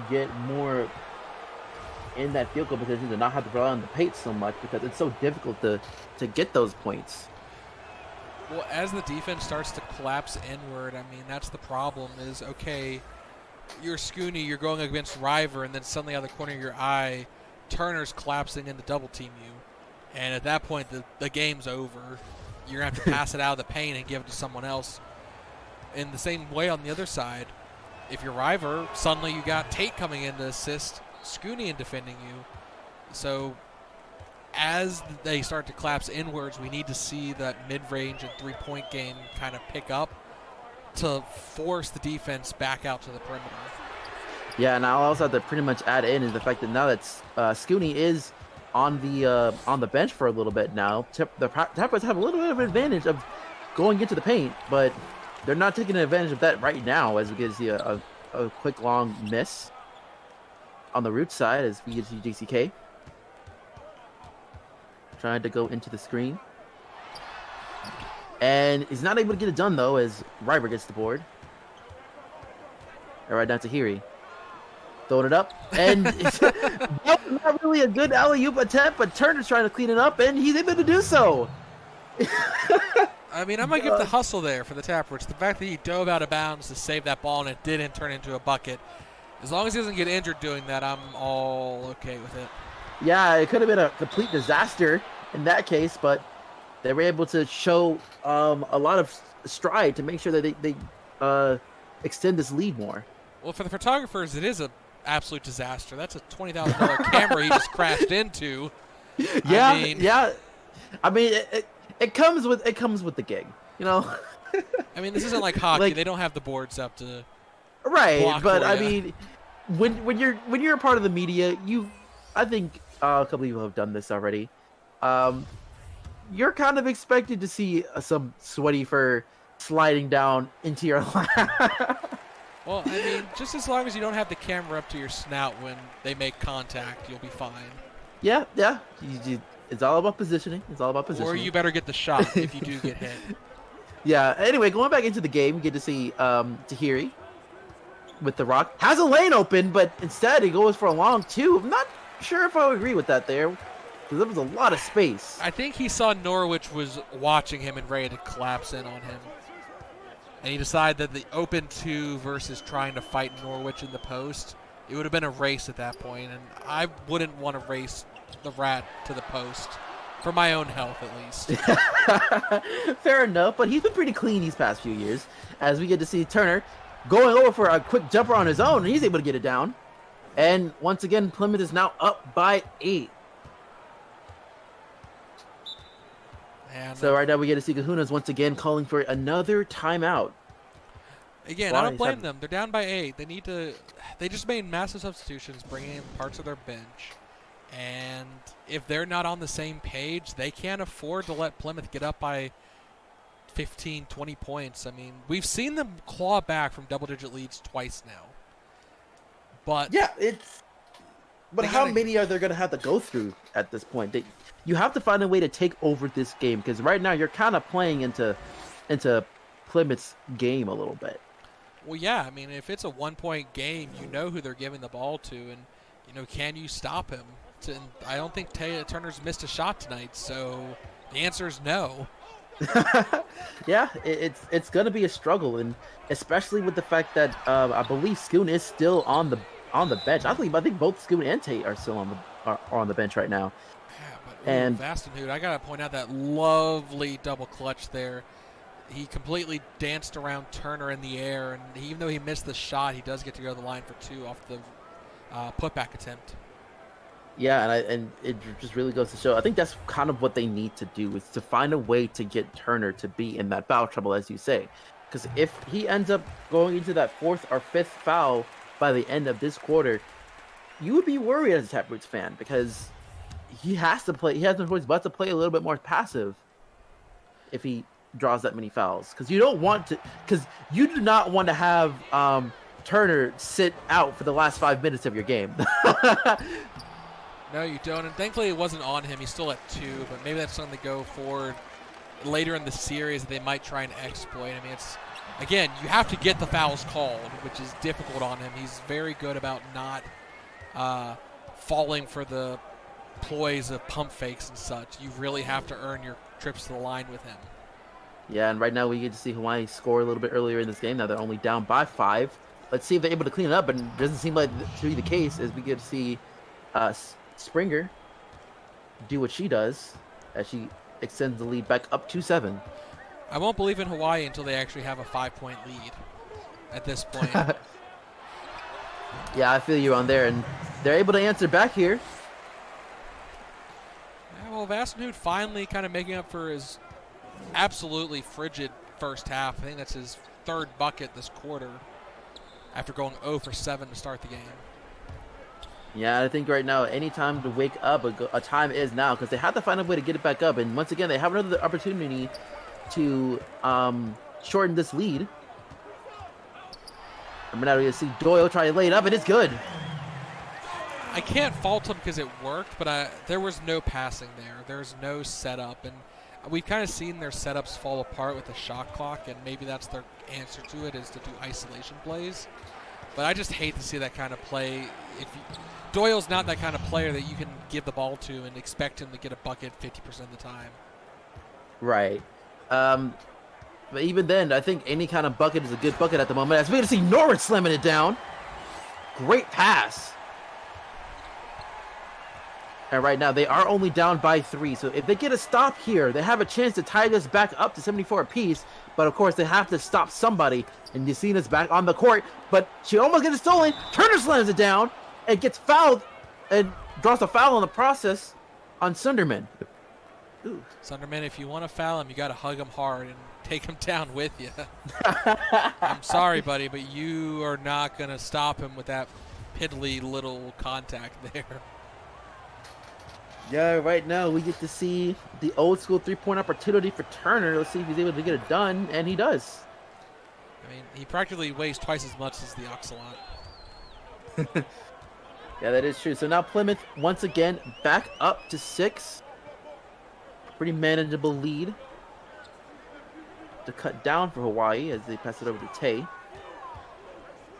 [SPEAKER 1] get more in that field goal position to not have to rely on the paint so much, because it's so difficult to get those points.
[SPEAKER 2] Well, as the defense starts to collapse inward, I mean, that's the problem is, okay, you're Scooney, you're going against River, and then suddenly out of the corner of your eye, Turner's collapsing in to double team you. And at that point, the game's over. You're going to have to pass it out of the paint and give it to someone else. In the same way on the other side, if you're River, suddenly you got Tate coming in to assist Scooney in defending you. So as they start to collapse inwards, we need to see that mid-range and three-point game kind of pick up to force the defense back out to the perimeter.
[SPEAKER 1] Yeah, and I also have to pretty much add in is the fact that now that Scooney is on the bench for a little bit now, the Tappers have a little bit of an advantage of going into the paint, but they're not taking advantage of that right now, as we get to see a quick long miss on the root side as we get to see JCK trying to go into the screen. And he's not able to get it done, though, as Riber gets the board. All right, down to Tahiri. Throwing it up. And it's not really a good alley-oop attempt, but Turner's trying to clean it up, and he's able to do so.
[SPEAKER 2] I mean, I'm going to give the hustle there for the Tappers. The fact that he dove out of bounds to save that ball and it didn't turn into a bucket. As long as he doesn't get injured doing that, I'm all okay with it. Yeah,
[SPEAKER 1] it could have been a complete disaster in that case, but they were able to show a lot of stride to make sure that they extend this lead more.
[SPEAKER 2] Well, for the photographers, it is an absolute disaster. That's a $20,000 camera he just crashed into.
[SPEAKER 1] Yeah, I mean, it comes with the gig, you know.
[SPEAKER 2] I mean, this isn't like hockey; they don't have the boards up to.
[SPEAKER 1] Right, but I mean, when you're a part of the media, I think a couple of people have done this already. You're kind of expected to see some sweaty fur sliding down into your lap.
[SPEAKER 2] Well, I mean, just as long as you don't have the camera up to your snout when they make contact, you'll be fine.
[SPEAKER 1] Yeah. It's all about positioning.
[SPEAKER 2] Or you better get the shot if you do get hit.
[SPEAKER 1] Yeah. Anyway, going back into the game, we get to see Tahiri with the rock. Has a lane open, but instead he goes for a long two. I'm not sure if I would agree with that there, because there was a lot of space.
[SPEAKER 2] I think he saw Norwich was watching him and ready to collapse in on him. And he decided that the open two versus trying to fight Norwich in the post, it would have been a race at that point, and I wouldn't want to race the rat to the post. For my own health, at least.
[SPEAKER 1] Fair enough, but he's been pretty clean these past few years, as we get to see Turner going over for a quick jumper on his own, and he's able to get it down. And once again, Plymouth is now up by 8. So right now we get to see Kahuna's once again calling for another timeout.
[SPEAKER 2] Again, I don't blame them. They're down by 8. They just made massive substitutions, bringing in parts of their bench. And if they're not on the same page, they can't afford to let Plymouth get up by 15, 20 points. I mean, we've seen them claw back from double-digit leads twice now. But
[SPEAKER 1] yeah, But how many are they going to have to go through at this point? You have to find a way to take over this game, because right now you're kind of playing into Plymouth's game a little bit.
[SPEAKER 2] Well, yeah. I mean, if it's a 1-point game, you know who they're giving the ball to, and can you stop him? And I don't think Turner's missed a shot tonight, so the answer is no.
[SPEAKER 1] Yeah, it's going to be a struggle, and especially with the fact that I believe Schoon is still on the bench. I think both Schoon and Tate are still on the bench right now.
[SPEAKER 2] Yeah, but Vastenhood, I gotta point out that lovely double clutch there. He completely danced around Turner in the air, and even though he missed the shot, he does get to go to the line for 2 off the putback attempt.
[SPEAKER 1] Yeah, and it just really goes to show. I think that's kind of what they need to do, is to find a way to get Turner to be in that foul trouble, as you say. Because if he ends up going into that 4th or 5th foul by the end of this quarter, you would be worried as a Taproots fan, because he has to play. He has no choice but to play a little bit more passive if he draws that many fouls. Because you don't want to. Because you do not want to have Turner sit out for the last 5 minutes of your game.
[SPEAKER 2] No, you don't. And thankfully it wasn't on him. He's still at 2, but maybe that's something to go forward later in the series that they might try and exploit. I mean, again, you have to get the fouls called, which is difficult on him. He's very good about not falling for the ploys of pump fakes and such. You really have to earn your trips to the line with him.
[SPEAKER 1] Yeah, and right now we get to see Hawaii score a little bit earlier in this game. Now they're only down by 5. Let's see if they're able to clean it up, but it doesn't seem like to be the case, as we get to see Springer do what she does as she extends the lead back up to 7.
[SPEAKER 2] I won't believe in Hawaii until they actually have a 5-point lead at this point.
[SPEAKER 1] Yeah, I feel you on there, and they're able to answer back here.
[SPEAKER 2] Yeah, well, Vastenhood finally kind of making up for his absolutely frigid first half. I think that's his 3rd bucket this quarter after going 0 for 7 to start the game.
[SPEAKER 1] Yeah, I think right now, any time to wake up, a time is now, because they have to find a way to get it back up. And once again, they have another opportunity to shorten this lead. And now we're going to see Doyle try to lay it up, and it's good.
[SPEAKER 2] I can't fault him because it worked, but there was no passing there. There's no setup, and we've kind of seen their setups fall apart with the shot clock, and maybe that's their answer to it, is to do isolation plays. But I just hate to see that kind of play. Doyle's not that kind of player that you can give the ball to and expect him to get a bucket 50% of the time.
[SPEAKER 1] Right. But even then, I think any kind of bucket is a good bucket at the moment. As we get to see Norwich slamming it down. Great pass. And right now, they are only down by 3. So if they get a stop here, they have a chance to tie this back up to 74 apiece. But of course, they have to stop somebody. And Yasina's back on the court. But she almost gets it stolen. Turner slams it down and gets fouled and draws a foul in the process on Sunderman. Ooh.
[SPEAKER 2] Sunderman, if you want to foul him, you got to hug him hard and take him down with you. I'm sorry, buddy, but you are not going to stop him with that piddly little contact there.
[SPEAKER 1] Yeah, right now we get to see the old school 3-point opportunity for Turner. Let's see if he's able to get it done, and he does.
[SPEAKER 2] I mean, he practically weighs twice as much as the Ocelot.
[SPEAKER 1] Yeah, that is true. So now Plymouth, once again, back up to 6. Pretty manageable lead to cut down for Hawaii as they pass it over to Tay.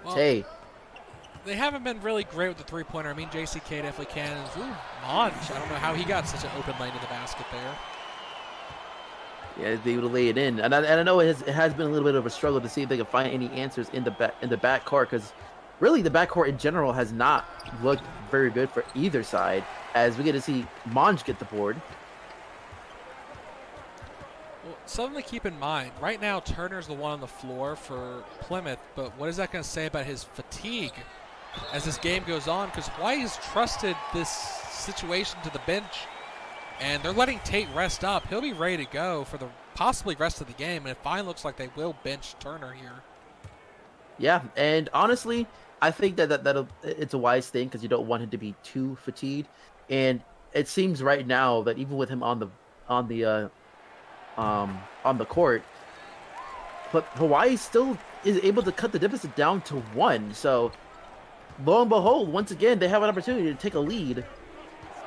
[SPEAKER 2] Well,
[SPEAKER 1] Tay.
[SPEAKER 2] they haven't been really great with the three-pointer. I mean, JCK definitely can. Ooh, Monch. I don't know how he got such an open lane to the basket there.
[SPEAKER 1] Yeah, be able to lay it in, and I know it has been a little bit of a struggle to see if they can find any answers in the backcourt, because really the backcourt in general has not looked very good for either side. As we get to see Monge get the board.
[SPEAKER 2] Well, something to keep in mind. Right now, Turner's the one on the floor for Plymouth, but what is that going to say about his fatigue as this game goes on? Because Hawaii's trusted this situation to the bench, and they're letting Tate rest up. He'll be ready to go for the possibly rest of the game, and it finally looks like they will bench Turner here.
[SPEAKER 1] Yeah, and honestly, I think that it's a wise thing, because you don't want him to be too fatigued. And it seems right now that even with him on the court, but Hawaii still is able to cut the deficit down to 1. So lo and behold, once again they have an opportunity to take a lead,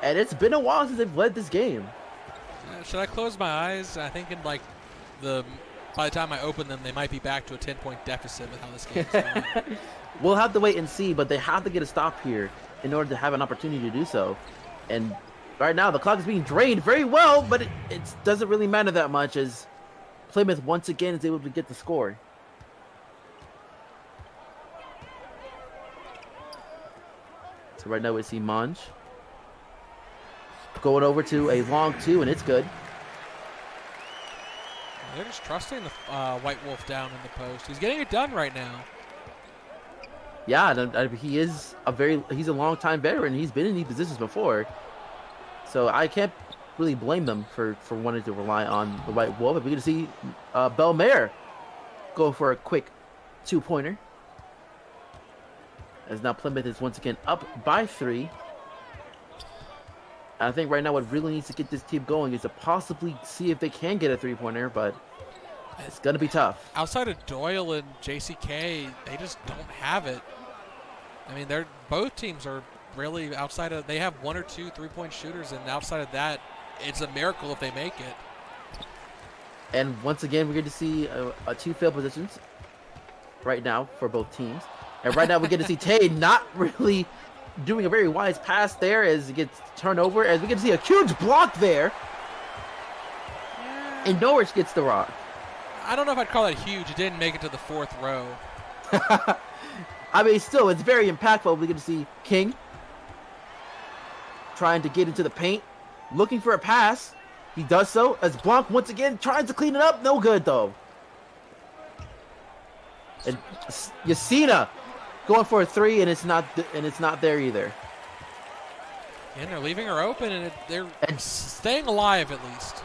[SPEAKER 1] and it's been a while since they've led this game.
[SPEAKER 2] Should I close my eyes? I think by the time I open them, they might be back to a 10-point deficit with how this game is going.
[SPEAKER 1] We'll have to wait and see, but they have to get a stop here in order to have an opportunity to do so. And right now, the clock is being drained very well, but it doesn't really matter that much, as Plymouth once again is able to get the score. So right now we see Monge going over to a long 2, and it's good.
[SPEAKER 2] They're just trusting the White Wolf down in the post. He's getting it done right now.
[SPEAKER 1] Yeah, he's a long-time veteran. He's been in these positions before. So I can't really blame them for wanting to rely on the White Wolf. But we're going to see Belmare go for a quick 2-pointer. As now Plymouth is once again up by 3. I think right now what really needs to get this team going is to possibly see if they can get a 3-pointer, but it's going to be tough.
[SPEAKER 2] Outside of Doyle and JCK, they just don't have it. I mean, both teams are really outside of, they have 1 or 2 3-point shooters, and outside of that, it's a miracle if they make it.
[SPEAKER 1] And once again, we're going to see 2 field positions right now for both teams. And right now we get to see Tay not really doing a very wise pass there as it gets turned over, as we get to see a huge block there. Yeah. And Norwich gets the rock.
[SPEAKER 2] I don't know if I'd call that huge. It didn't make it to the 4th row.
[SPEAKER 1] I mean, still, it's very impactful. We get to see King trying to get into the paint, looking for a pass. He does so as Blanc once again tries to clean it up. No good, though. And Yacina going for a 3, and it's not there either.
[SPEAKER 2] And they're leaving her open, and they're staying alive at least.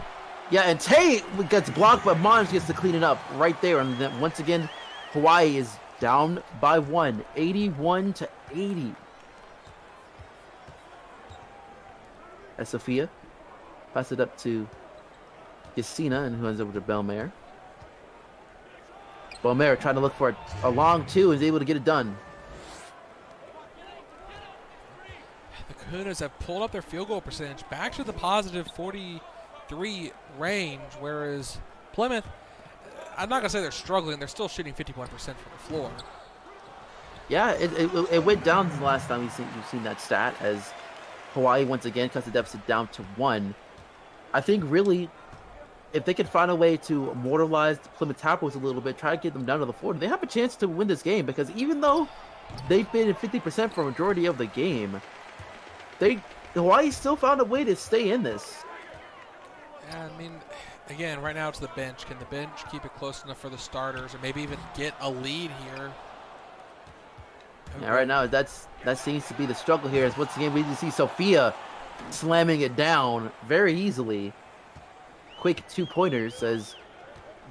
[SPEAKER 1] Yeah, and Tay gets blocked, but Monge gets to clean it up right there. And then once again, Hawaii is down by 1, 81-80. As Sophia passes it up to Yacina, and who ends up with Belmare. Belmare trying to look for a long 2 and is able to get it done.
[SPEAKER 2] The Kunas have pulled up their field goal percentage back to the positive 43 range, whereas Plymouth, I'm not going to say they're struggling. They're still shooting 51% from the floor.
[SPEAKER 1] Yeah, it went down the last time you've seen that stat, as Hawaii once again cuts the deficit down to 1. I think really, if they could find a way to immortalize the Plymouth Tapos a little bit, try to get them down to the floor, they have a chance to win this game, because even though they've been at 50% for a majority of the game, Hawaii still found a way to stay in this.
[SPEAKER 2] Yeah, I mean, again, right now it's the bench. Can the bench keep it close enough for the starters, or maybe even get a lead here?
[SPEAKER 1] Yeah, right now that seems to be the struggle here. As once again we see Sophia slamming it down very easily. Quick 2-pointers as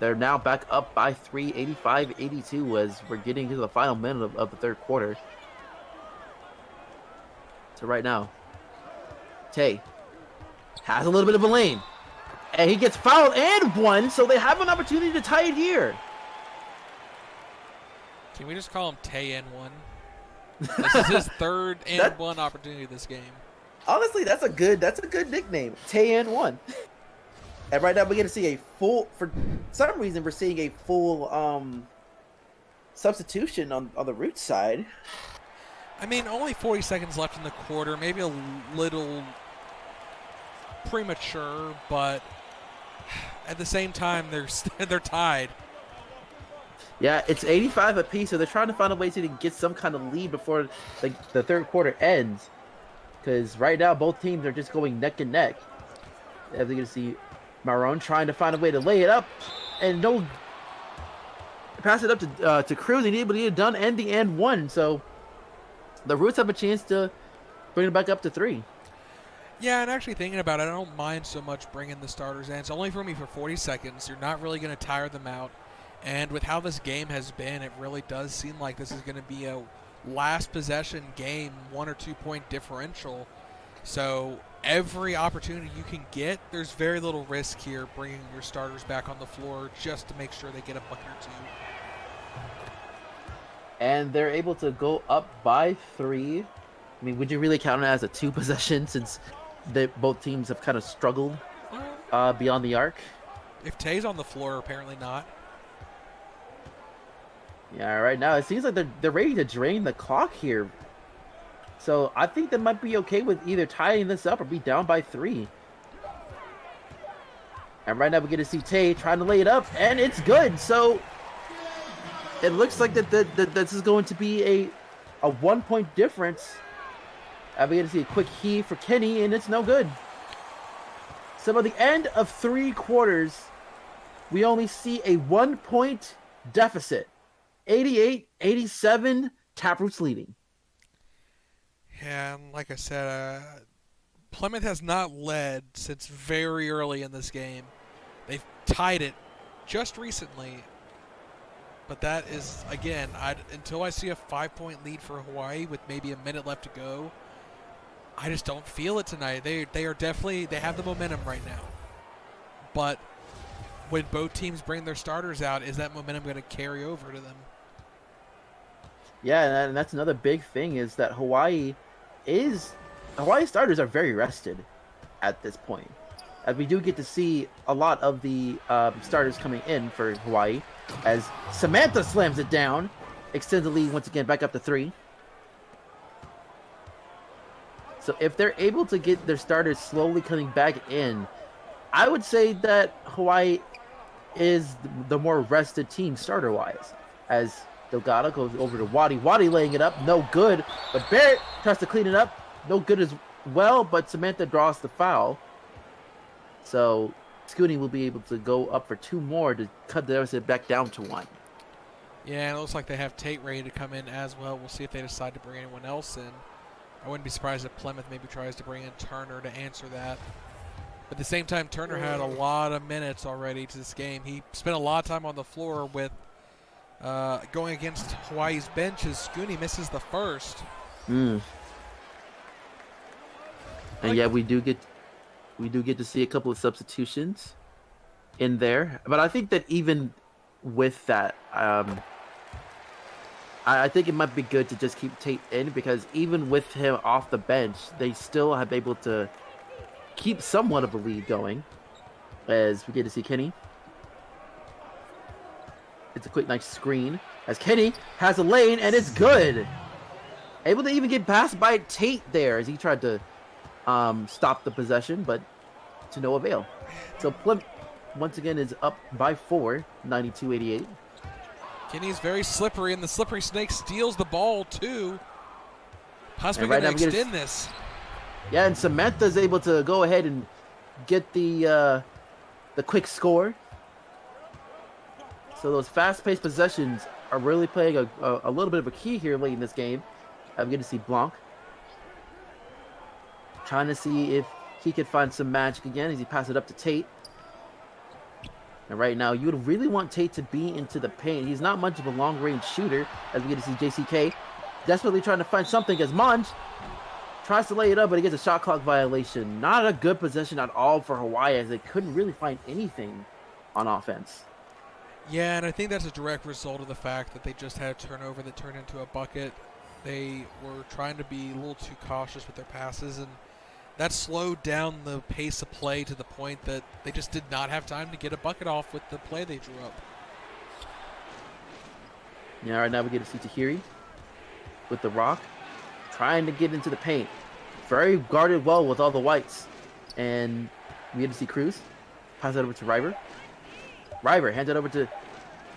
[SPEAKER 1] they're now back up by 3, 85-82, as we're getting to the final minute of the 3rd quarter. So right now, Tay has a little bit of a lane, and he gets fouled and 1, so they have an opportunity to tie it here.
[SPEAKER 2] Can we just call him Tay and 1? This is his 3rd and 1 opportunity this game.
[SPEAKER 1] Honestly, that's a good nickname, Tay and 1. And right now we're going to see a full, for some reason we're seeing a full substitution on the Root side.
[SPEAKER 2] I mean, only 40 seconds left in the quarter. Maybe a little premature, but at the same time, they're tied.
[SPEAKER 1] Yeah, it's 85 apiece, so they're trying to find a way to get some kind of lead before the third quarter ends. Because right now, both teams are just going neck and neck. As you can see, Marone trying to find a way to lay it up, and no, pass it up to Cruz. He needed it done, and the and one. So the Roots have a chance to bring it back up to 3.
[SPEAKER 2] Yeah, and actually thinking about it, I don't mind so much bringing the starters in. It's only for me for 40 seconds. You're not really going to tire them out. And with how this game has been, it really does seem like this is going to be a last possession game, 1 or 2 point differential. So every opportunity you can get, there's very little risk here bringing your starters back on the floor just to make sure they get a bucket or 2.
[SPEAKER 1] And they're able to go up by 3. I mean, would you really count it as a 2 possession since both teams have kind of struggled beyond the arc?
[SPEAKER 2] If Tay's on the floor, apparently not.
[SPEAKER 1] Yeah, right now it seems like they're ready to drain the clock here. So I think they might be okay with either tying this up or be down by 3. And right now we get to see Tay trying to lay it up, and it's good. So it looks like that this is going to be a 1 point difference. And we get to see a quick heave for Kenny, and it's no good. So by the end of 3 quarters, we only see a 1 point deficit. 88-87, Taproots leading.
[SPEAKER 2] Yeah, and like I said, Plymouth has not led since very early in this game. They've tied it just recently, but that is, again, until I see a 5 point lead for Hawaii with maybe a minute left to go, I just don't feel it tonight. They are definitely, they have the momentum right now. But when both teams bring their starters out, is that momentum going to carry over to them?
[SPEAKER 1] Yeah, and that's another big thing is that Hawaii starters are very rested at this point. As we do get to see a lot of the starters coming in for Hawaii, as Samantha slams it down, extends the lead once again back up to 3. So if they're able to get their starters slowly coming back in, I would say that Hawaii is the more rested team starter-wise. As Delgado goes over to Waddy. Waddy laying it up. No good. But Barrett tries to clean it up. No good as well, but Samantha draws the foul. So Scooney will be able to go up for 2 more to cut the deficit back down to 1.
[SPEAKER 2] Yeah, and it looks like they have Tate ready to come in as well. We'll see if they decide to bring anyone else in. I wouldn't be surprised if Plymouth maybe tries to bring in Turner to answer that. But at the same time, Turner had a lot of minutes already to this game. He spent a lot of time on the floor with going against Hawaii's bench as Scooney misses the first.
[SPEAKER 1] And yeah, we do get to see a couple of substitutions in there. But I think that even with that, I think it might be good to just keep Tate in, because even with him off the bench, they still have able to keep somewhat of a lead going. As we get to see Kenny. It's a quick, nice screen. As Kenny has a lane, and it's good. Able to even get passed by Tate there as he tried to stop the possession, but to no avail. So Plymouth, once again, is up by 4, 92-88.
[SPEAKER 2] Kenny's very slippery, and the slippery snake steals the ball, too. Possibly
[SPEAKER 1] right
[SPEAKER 2] going to extend this.
[SPEAKER 1] Yeah, and Samantha's able to go ahead and get the quick score. So those fast-paced possessions are really playing a little bit of a key here late in this game. I'm going to see Blanc trying to see if he could find some magic again as he passes it up to Tate. And right now, you would really want Tate to be into the paint. He's not much of a long-range shooter, as we get to see JCK desperately trying to find something as Monge tries to lay it up, but he gets a shot clock violation. Not a good possession at all for Hawaii, as they couldn't really find anything on offense.
[SPEAKER 2] Yeah, and I think that's a direct result of the fact that they just had a turnover that turned into a bucket. They were trying to be a little too cautious with their passes, and that slowed down the pace of play to the point that they just did not have time to get a bucket off with the play they drew up.
[SPEAKER 1] Yeah, right now we get to see Tahiri with the rock, trying to get into the paint. Very guarded well with all the whites. And we get to see Cruz. Pass it over to River. River hands it over to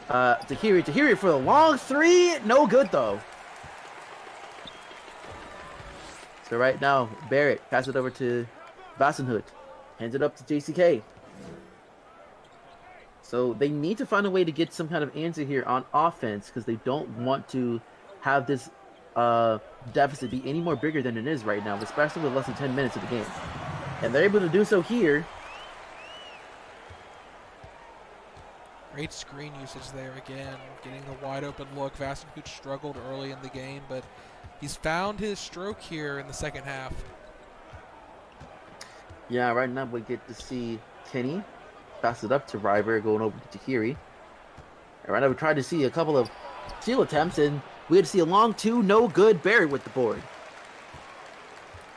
[SPEAKER 1] Tahiri. Tahiri for the long three. No good, though. So right now, Barrett pass it over to Vassenhood. Hands it up to JCK. So they need to find a way to get some kind of answer here on offense because they don't want to have this deficit be any more bigger than it is right now, especially with less than 10 minutes of the game. And they're able to do so here.
[SPEAKER 2] Great screen usage there again, getting the wide open look. Vassenhood struggled early in the game, but he's found his stroke here in the second half.
[SPEAKER 1] Yeah, right now we get to see Kenny pass it up to River, going over to Tahiri. And right now we tried to see a couple of steal attempts, and we had to see a long two, no good. Barrett with the board.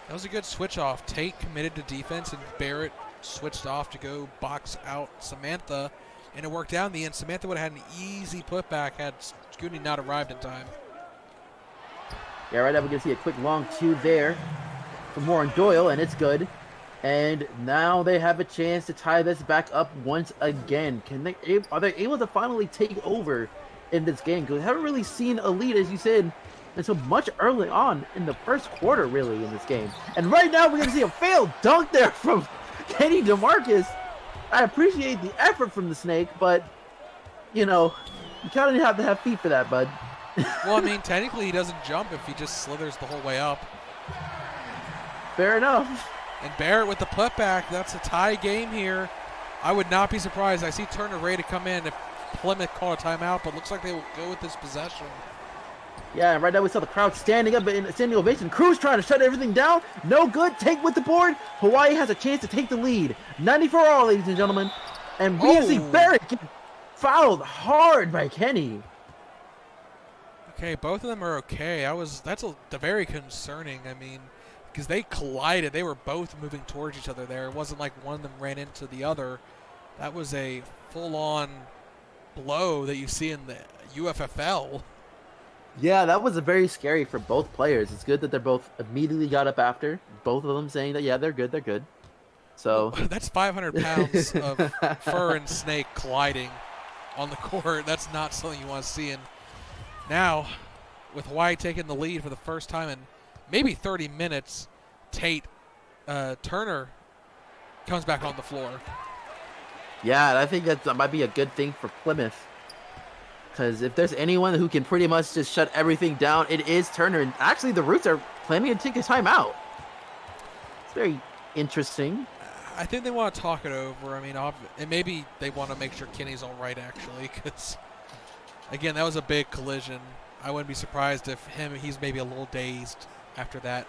[SPEAKER 2] That was a good switch off. Tate committed to defense, and Barrett switched off to go box out Samantha, and it worked out in the end. Samantha would have had an easy putback had Scooney not arrived in time.
[SPEAKER 1] Yeah, right now we're going to see a quick long two there from Warren Doyle, and it's good. And now they have a chance to tie this back up once again. Are they able to finally take over in this game? Because we haven't really seen a lead, as you said, until much early on in the first quarter, really, in this game. And right now we're going to see a failed dunk there from Kenny DeMarcus. I appreciate the effort from the Snake, but, you know, you kind of have to have feet for that, bud.
[SPEAKER 2] Well, I mean, technically he doesn't jump if he just slithers the whole way up.
[SPEAKER 1] Fair enough.
[SPEAKER 2] And Barrett with the putback. That's a tie game here. I would not be surprised. I see Turner ready to come in if Plymouth call a timeout, but looks like they will go with this possession.
[SPEAKER 1] Yeah, right now we saw the crowd standing up in standing ovation. Cruz trying to shut everything down. No good. Take with the board. Hawaii has a chance to take the lead. 94 all, ladies and gentlemen. And we see Barrett get fouled hard by Kenny.
[SPEAKER 2] Okay, both of them are okay. That's very concerning. I mean, because they collided. They were both moving towards each other there. It wasn't like one of them ran into the other. That was a full-on blow that you see in the UFFL.
[SPEAKER 1] Yeah, that was very scary for both players. It's good that they're both immediately got up after. Both of them saying that, yeah, they're good, they're good. So
[SPEAKER 2] that's 500 pounds of fur and snake colliding on the court. That's not something you want to see. And now, with Hawaii taking the lead for the first time in maybe 30 minutes, Turner comes back on the floor.
[SPEAKER 1] Yeah, and I think that might be a good thing for Plymouth. Because if there's anyone who can pretty much just shut everything down, it is Turner. And actually, the Roots are planning to take a timeout. It's very interesting.
[SPEAKER 2] I think they want to talk it over. I mean, and maybe they want to make sure Kenny's all right, actually. Because, again, that was a big collision. I wouldn't be surprised if he's maybe a little dazed after that.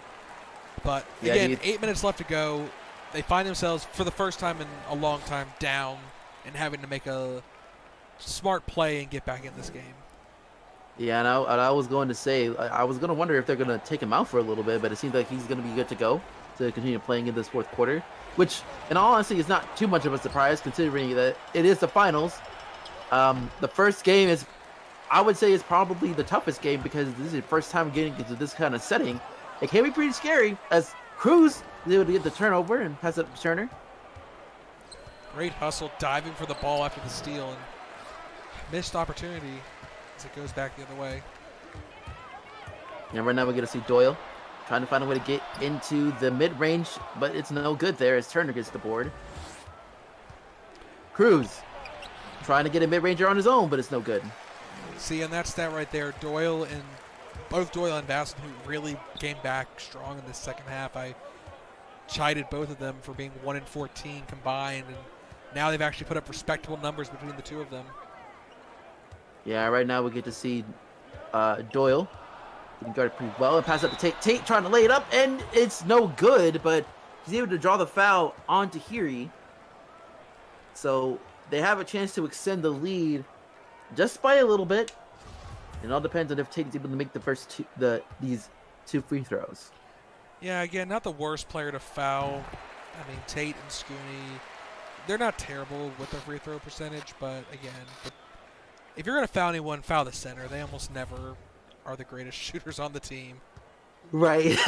[SPEAKER 2] But, again, 8 minutes left to go. They find themselves, for the first time in a long time, down and having to make a smart play and get back in this game.
[SPEAKER 1] Yeah, and I was going to say, I was going to wonder if they're going to take him out for a little bit, but it seems like he's going to be good to go to continue playing in this fourth quarter, which, in all honesty, is not too much of a surprise considering that it is the finals. The first game is, I would say, is probably the toughest game because this is the first time getting into this kind of setting. It can be pretty scary as Cruz is able to get the turnover and pass it up to Turner.
[SPEAKER 2] Great hustle, diving for the ball after the steal, and missed opportunity as it goes back the other way.
[SPEAKER 1] And right now we're going to see Doyle trying to find a way to get into the mid-range, but it's no good there as Turner gets the board. Cruz trying to get a mid-ranger on his own, but it's no good.
[SPEAKER 2] See, and that's that right there. Both Doyle and Vasson, who really came back strong in the second half. I chided both of them for being 1-14 combined, and now they've actually put up respectable numbers between the two of them.
[SPEAKER 1] Yeah, right now we get to see Doyle getting guarded pretty well and pass up to Tate. Tate trying to lay it up, and it's no good, but he's able to draw the foul on Tahiri. So they have a chance to extend the lead just by a little bit. It all depends on if Tate is able to make the first these two free throws.
[SPEAKER 2] Yeah, again, not the worst player to foul. I mean, Tate and Scooney, they're not terrible with their free throw percentage, but again, if you're going to foul anyone, foul the center. They almost never are the greatest shooters on the team.
[SPEAKER 1] Right.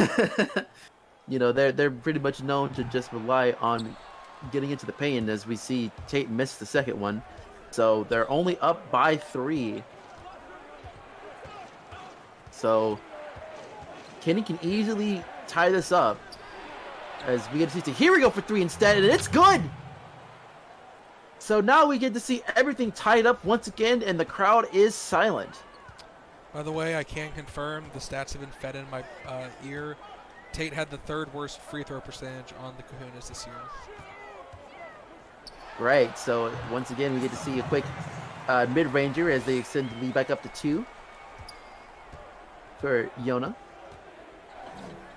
[SPEAKER 1] They're pretty much known to just rely on getting into the paint, as we see Tate miss the second one. So they're only up by 3. So Kenny can easily tie this up, as we get to see here we go for 3 instead, and it's good. So now we get to see everything tied up once again, and the crowd is silent.
[SPEAKER 2] By the way, I can confirm the stats have been fed in my ear. Tate had the 3rd worst free throw percentage on the Kahunas this year.
[SPEAKER 1] Right, so once again we get to see a quick mid-ranger as they extend the lead back up to 2 for Yona.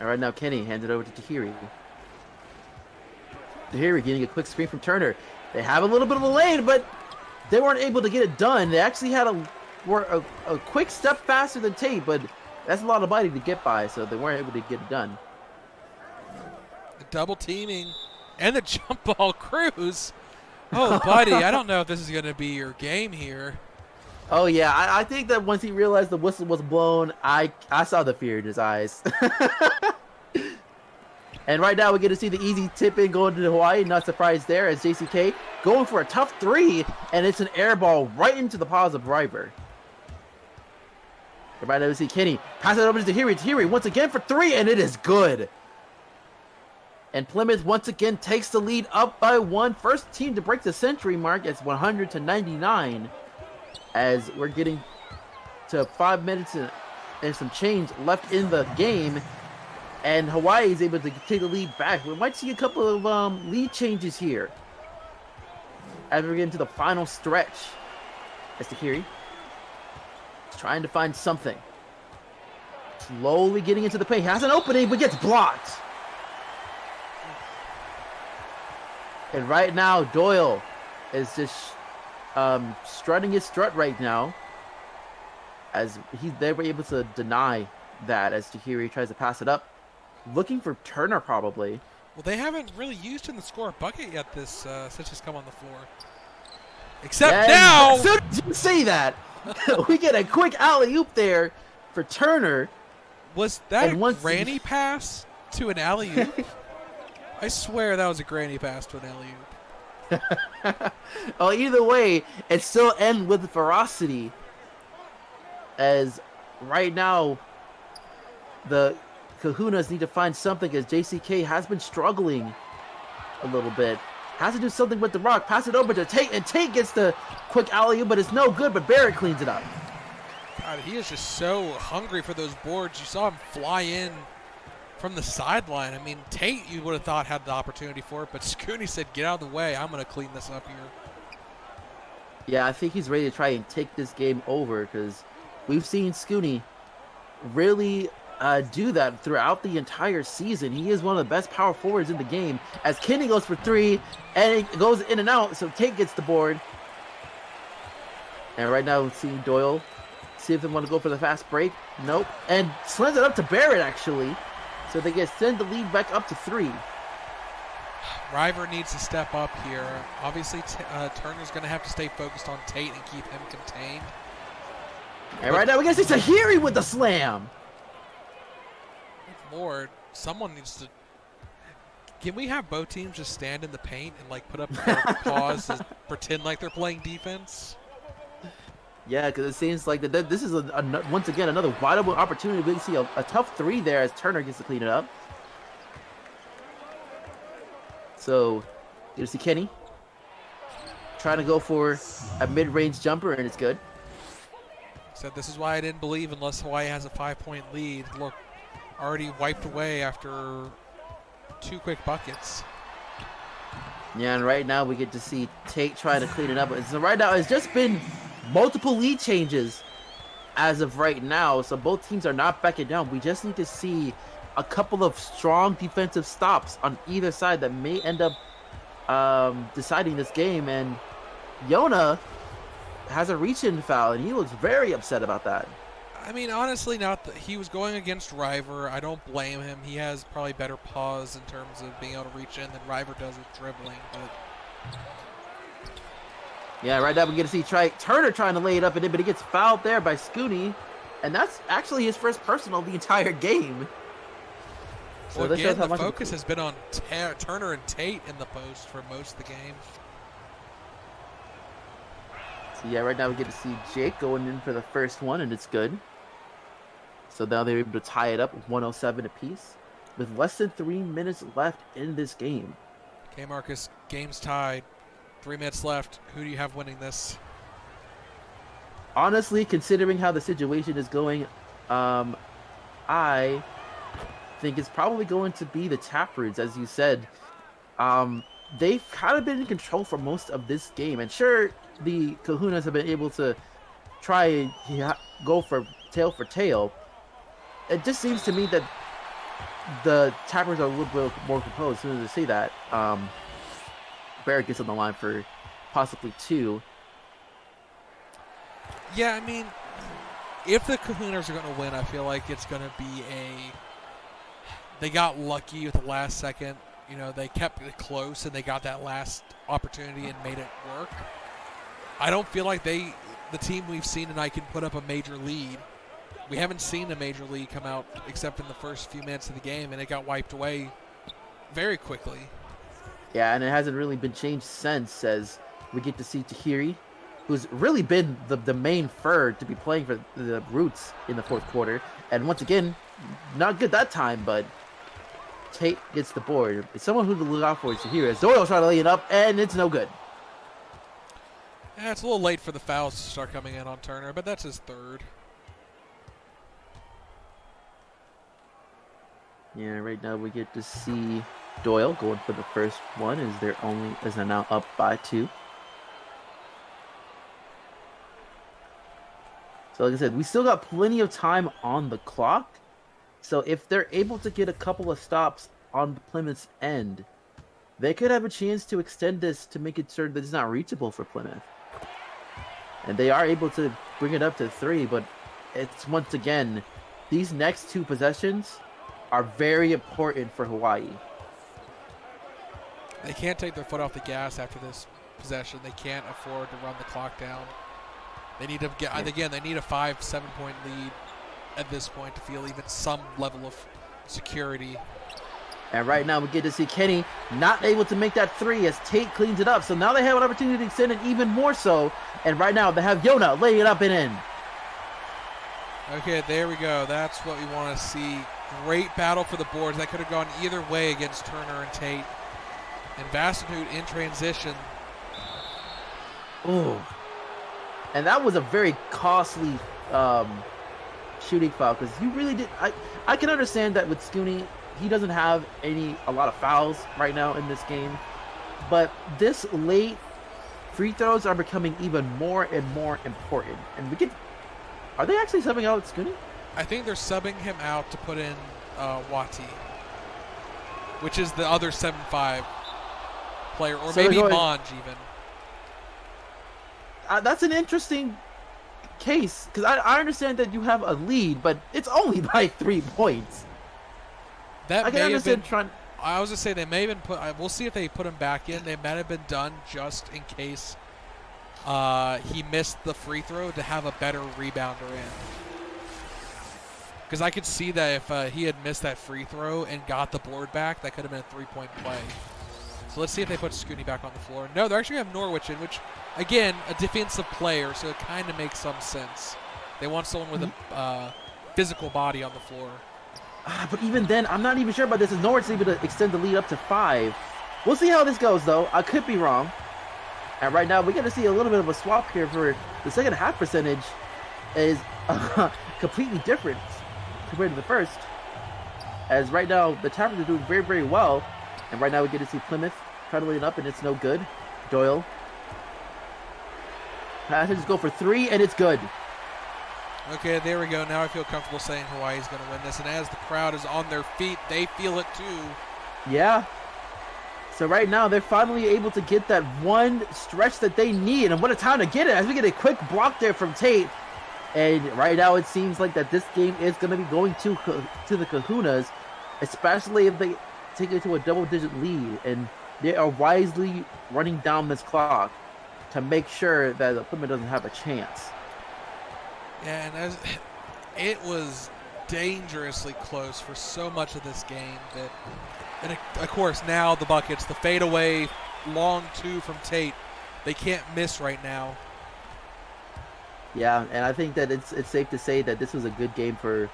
[SPEAKER 1] All right, now Kenny hands it over to Tahiri. Tahiri getting a quick screen from Turner. They have a little bit of a lane, but they weren't able to get it done. They actually had a quick step faster than Tate, but that's a lot of body to get by, so they weren't able to get it done.
[SPEAKER 2] The double teaming and the jump ball Cruz. Oh, buddy, I don't know if this is going to be your game here.
[SPEAKER 1] Oh, yeah, I think that once he realized the whistle was blown, I saw the fear in his eyes. And right now we get to see the easy tip in going to Hawaii. Not surprised there, as JCK going for a tough 3, and it's an air ball right into the paws of River. Right now we see Kenny pass it over to Tahiri. Tahiri once again for 3, and it is good. And Plymouth once again takes the lead up by 1. First team to break the century mark. It's 100-99. As we're getting to 5 minutes and some change left in the game. And Hawaii is able to take the lead back. We might see a couple of lead changes here as we get into the final stretch. As Tahiri is trying to find something. Slowly getting into the paint. Has an opening, but gets blocked. And right now, Doyle is just strutting his strut right now. As they were able to deny that, as Tahiri tries to pass it up. Looking for Turner, probably.
[SPEAKER 2] Well, they haven't really used him to score a bucket yet since he's come on the floor. Except now!
[SPEAKER 1] As soon as you say that, we get a quick alley-oop there for Turner.
[SPEAKER 2] Was that a granny pass to an alley-oop? I swear that was a granny pass to an alley-oop.
[SPEAKER 1] Oh, either way, it still ends with ferocity. As right now, the Kahunas need to find something, as JCK has been struggling a little bit. Has to do something with the rock. Pass it over to Tate, and Tate gets the quick alley-oop, but it's no good, but Barrett cleans it up.
[SPEAKER 2] God, he is just so hungry for those boards. You saw him fly in from the sideline. I mean, Tate, you would have thought, had the opportunity for it, but Scooney said, get out of the way. I'm going to clean this up here.
[SPEAKER 1] Yeah, I think he's ready to try and take this game over, because we've seen Scooney really do that throughout the entire season. He is one of the best power forwards in the game. As Kenny goes for 3, and it goes in and out, so Tate gets the board. And right now we're seeing Doyle see if they want to go for the fast break. Nope. And slams it up to Barrett, actually. So they get send the lead back up to 3.
[SPEAKER 2] River needs to step up here. Obviously, Turner's going to have to stay focused on Tate and keep him contained.
[SPEAKER 1] And right now we got to see Tahiri with the slam.
[SPEAKER 2] Lord, someone needs to. Can we have both teams just stand in the paint and like put up their paws and pretend like they're playing defense?
[SPEAKER 1] Yeah, because it seems like that this is once again another wide open opportunity. We can see a tough 3 there as Turner gets to clean it up. So you see Kenny trying to go for a mid-range jumper, and it's good.
[SPEAKER 2] So this is why I didn't believe unless Hawaii has a 5-point lead. Look, already wiped away after 2 quick buckets.
[SPEAKER 1] Yeah, and right now we get to see Tate trying to clean it up. So right now it's just been multiple lead changes as of right now. So both teams are not backing down. We just need to see a couple of strong defensive stops on either side that may end up deciding this game. And Yona has a reach-in foul, and he looks very upset about that.
[SPEAKER 2] I mean, honestly, he was going against River. I don't blame him. He has probably better paws in terms of being able to reach in than River does with dribbling. But
[SPEAKER 1] Yeah, right now we get to see Turner trying to lay it up and in, but he gets fouled there by Scooney. And that's actually his first personal the entire game. So
[SPEAKER 2] Well,
[SPEAKER 1] this shows
[SPEAKER 2] again,
[SPEAKER 1] how
[SPEAKER 2] the
[SPEAKER 1] much
[SPEAKER 2] focus has been on Turner and Tate in the post for most of the game.
[SPEAKER 1] So yeah, right now we get to see Jake going in for the first one, and it's good. So now they're able to tie it up with 107 apiece, with less than 3 minutes left in this game.
[SPEAKER 2] Okay, Marcus, game's tied. 3 minutes left. Who do you have winning this?
[SPEAKER 1] Honestly, considering how the situation is going, I think it's probably going to be the Taproots, as you said. They've kind of been in control for most of this game, and sure, the Kahunas have been able to try and go for tail. It just seems to me that the Tappers are a little bit more composed. As soon as I see that, Barrett gets on the line for possibly 2.
[SPEAKER 2] Yeah, I mean, if the Kahunas are going to win, I feel like it's going to be they got lucky with the last second. You know, they kept it close and they got that last opportunity and made it work. I don't feel like the team we've seen tonight can put up a major lead. We haven't seen a major lead come out except in the first few minutes of the game, and it got wiped away very quickly.
[SPEAKER 1] Yeah, and it hasn't really been changed since, as we get to see Tahiri, who's really been the main fur to be playing for the Roots in the fourth quarter. And once again, not good that time, but Tate gets the board. It's someone who to look out for is Tahiri, as Doyle's trying to lay it up, and it's no good.
[SPEAKER 2] Yeah, it's a little late for the fouls to start coming in on Turner, but that's his third.
[SPEAKER 1] Yeah, right now we get to see Doyle going for the first one as they're now up by 2. So like I said, we still got plenty of time on the clock. So if they're able to get a couple of stops on Plymouth's end, they could have a chance to extend this to make it sure that it's not reachable for Plymouth. And they are able to bring it up to 3, but it's once again, these next 2 possessions are very important for Hawaii.
[SPEAKER 2] They can't take their foot off the gas after this possession. They can't afford to run the clock down. They need to get again. They need a 5-7 point lead at this point to feel even some level of security.
[SPEAKER 1] And right now we get to see Kenny not able to make that 3 as Tate cleans it up. So now they have an opportunity to extend it even more so. And right now they have Yona laying it up and in.
[SPEAKER 2] Okay, there we go. That's what we want to see. Great battle for the boards. That could have gone either way against Turner and Tate. And Vastitude in transition.
[SPEAKER 1] Oh. And that was a very costly shooting foul, because you really did. I can understand that with Scooney, he doesn't have a lot of fouls right now in this game. But this late free throws are becoming even more and more important. And are they actually subbing out Scooney?
[SPEAKER 2] I think they're subbing him out to put in Wati, which is the other 7'5" player, or so maybe Monge even.
[SPEAKER 1] That's an interesting case, because I understand that you have a lead, but it's only by 3 points.
[SPEAKER 2] That may have been. I was gonna say they may have been put. We'll see if they put him back in. They might have been done just in case he missed the free throw to have a better rebounder in. Because I could see that if he had missed that free throw and got the board back, that could have been a 3-point play. So let's see if they put Scooney back on the floor. No, they're actually going to have Norwich in, which, again, a defensive player, so it kind of makes some sense. They want someone with a physical body on the floor.
[SPEAKER 1] But even then, I'm not even sure about this. Is Norwich able to extend the lead up to 5? We'll see how this goes, though. I could be wrong. And right now, we get to see a little bit of a swap here for the second half percentage is completely different compared to the first. As right now, the Tappers are doing very, very well. And right now, we get to see Plymouth try to lay it up, and it's no good. Doyle. Passes go for 3, and it's good.
[SPEAKER 2] Okay, there we go. Now I feel comfortable saying Hawaii's going to win this. And as the crowd is on their feet, they feel it too.
[SPEAKER 1] Yeah. So right now, they're finally able to get that one stretch that they need. And what a time to get it, as we get a quick block there from Tate. And right now, it seems like that this game is going to be going to the Kahunas, especially if they take it to a double-digit lead. And they are wisely running down this clock. to make sure that Plymouth doesn't have a chance.
[SPEAKER 2] Yeah, and it was dangerously close for so much of this game that, and of course now the buckets, the fadeaway long two from Tate, they can't miss right now.
[SPEAKER 1] Yeah, and I think that it's safe to say that this was a good game for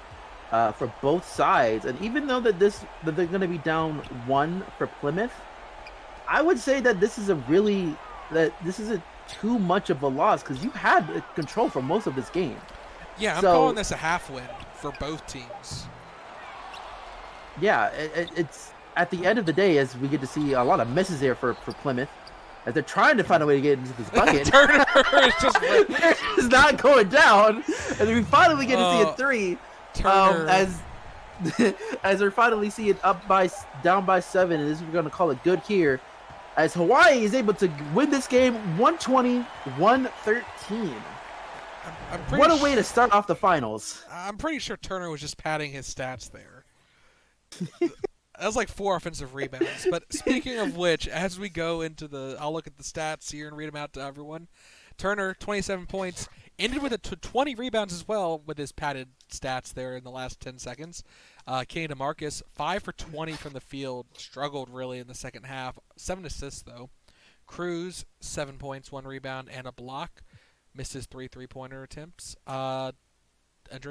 [SPEAKER 1] both sides. And even though that they're going to be down one for Plymouth, I would say that this isn't too much of a loss because you had control for most of this game.
[SPEAKER 2] Yeah, I'm calling
[SPEAKER 1] So
[SPEAKER 2] this a half win for both teams.
[SPEAKER 1] yeah, it's at the end of the day as we get to see a lot of misses here for Plymouth as they're trying to find a way to get into this bucket.
[SPEAKER 2] Turner is just
[SPEAKER 1] it's not going down, and we finally get to see a three.
[SPEAKER 2] Turner.
[SPEAKER 1] As as we're finally seeing down by 7, and this we're going to call it good here. As Hawaii is able to win this game 120-113. What a way to start off the finals.
[SPEAKER 2] I'm pretty sure Turner was just padding his stats there. That was like 4 offensive rebounds. But speaking of which, as we go into I'll look at the stats here and read them out to everyone. Turner, 27 points, ended with 20 rebounds as well with his padded stats there in the last 10 seconds. Kenny DeMarcus, 5 for 20 from the field, struggled really in the second half. 7 assists though. Cruz, 7 points, 1 rebound, and a block. Missed his 3 3-pointer attempts. Andrea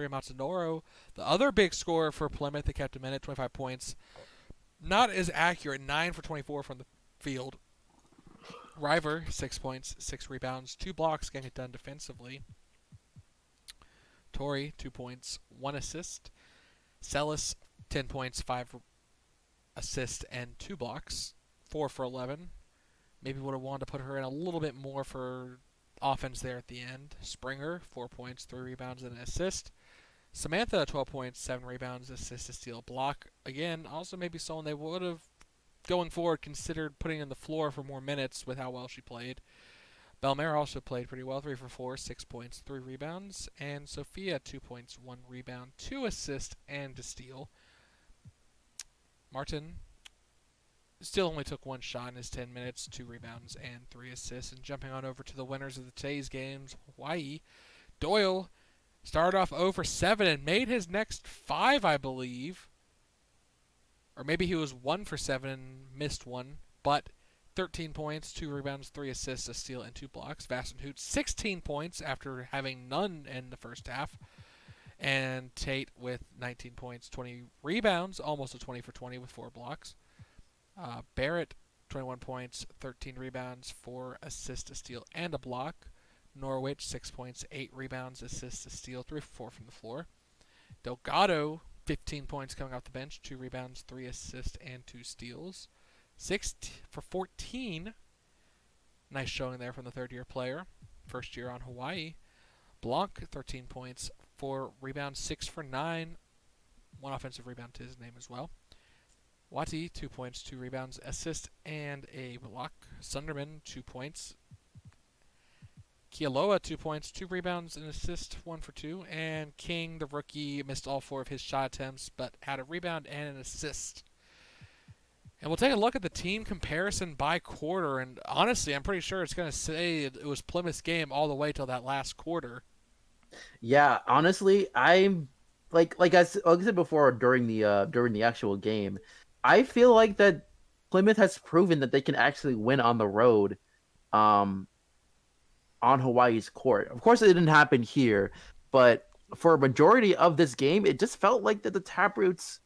[SPEAKER 2] Matsunoro, the other big scorer for Plymouth, that kept him in at 25 points. Not as accurate, 9 for 24 from the field. River, 6 points, 6 rebounds, 2 blocks, getting it done defensively. Torrey, 2 points, 1 assist. Celis, 10 points, 5 assists, and 2 blocks. 4 for 11. Maybe would have wanted to put her in a little bit more for offense there at the end. Springer, 4 points, 3 rebounds, and an assist. Samantha, 12 points, 7 rebounds, assist, a steal, block. Again, also maybe someone they would have, going forward, considered putting in the floor for more minutes with how well she played. Belmare also played pretty well, 3 for 4, 6 points, 3 rebounds. And Sophia, 2 points, 1 rebound, 2 assists, and a steal. Martin still only took 1 shot in his 10 minutes, 2 rebounds, and 3 assists. And jumping on over to the winners of today's games, Hawaii. Doyle started off 0 for 7 and made his next 5, I believe. Or maybe he was 1 for 7 and missed 1. But 13 points, 2 rebounds, 3 assists, a steal, and 2 blocks. Vasenhout, 16 points after having none in the first half. And Tate with 19 points, 20 rebounds, almost a 20 for 20 with 4 blocks. Barrett, 21 points, 13 rebounds, 4 assists, a steal, and a block. Norwich, 6 points, 8 rebounds, assists, a steal, 3 for 4 from the floor. Delgado, 15 points coming off the bench, 2 rebounds, 3 assists, and 2 steals. 6 for 14. Nice showing there from the third-year player. First year on Hawaii. Blanc, 13 points, 4 rebounds, 6 for 9. 1 offensive rebound to his name as well. Wati, 2 points, 2 rebounds, assist, and a block. Sunderman, 2 points. Kealoha, 2 points, 2 rebounds, an assist, 1 for 2. And King, the rookie, missed all 4 of his shot attempts, but had a rebound and an assist. And we'll take a look at the team comparison by quarter. And honestly, I'm pretty sure it's going to say it was Plymouth's game all the way till that last quarter.
[SPEAKER 1] Yeah, honestly, I'm like I said before during the actual game, I feel like that Plymouth has proven that they can actually win on the road, on Hawaii's court. Of course, it didn't happen here, but for a majority of this game, it just felt like that the Taproots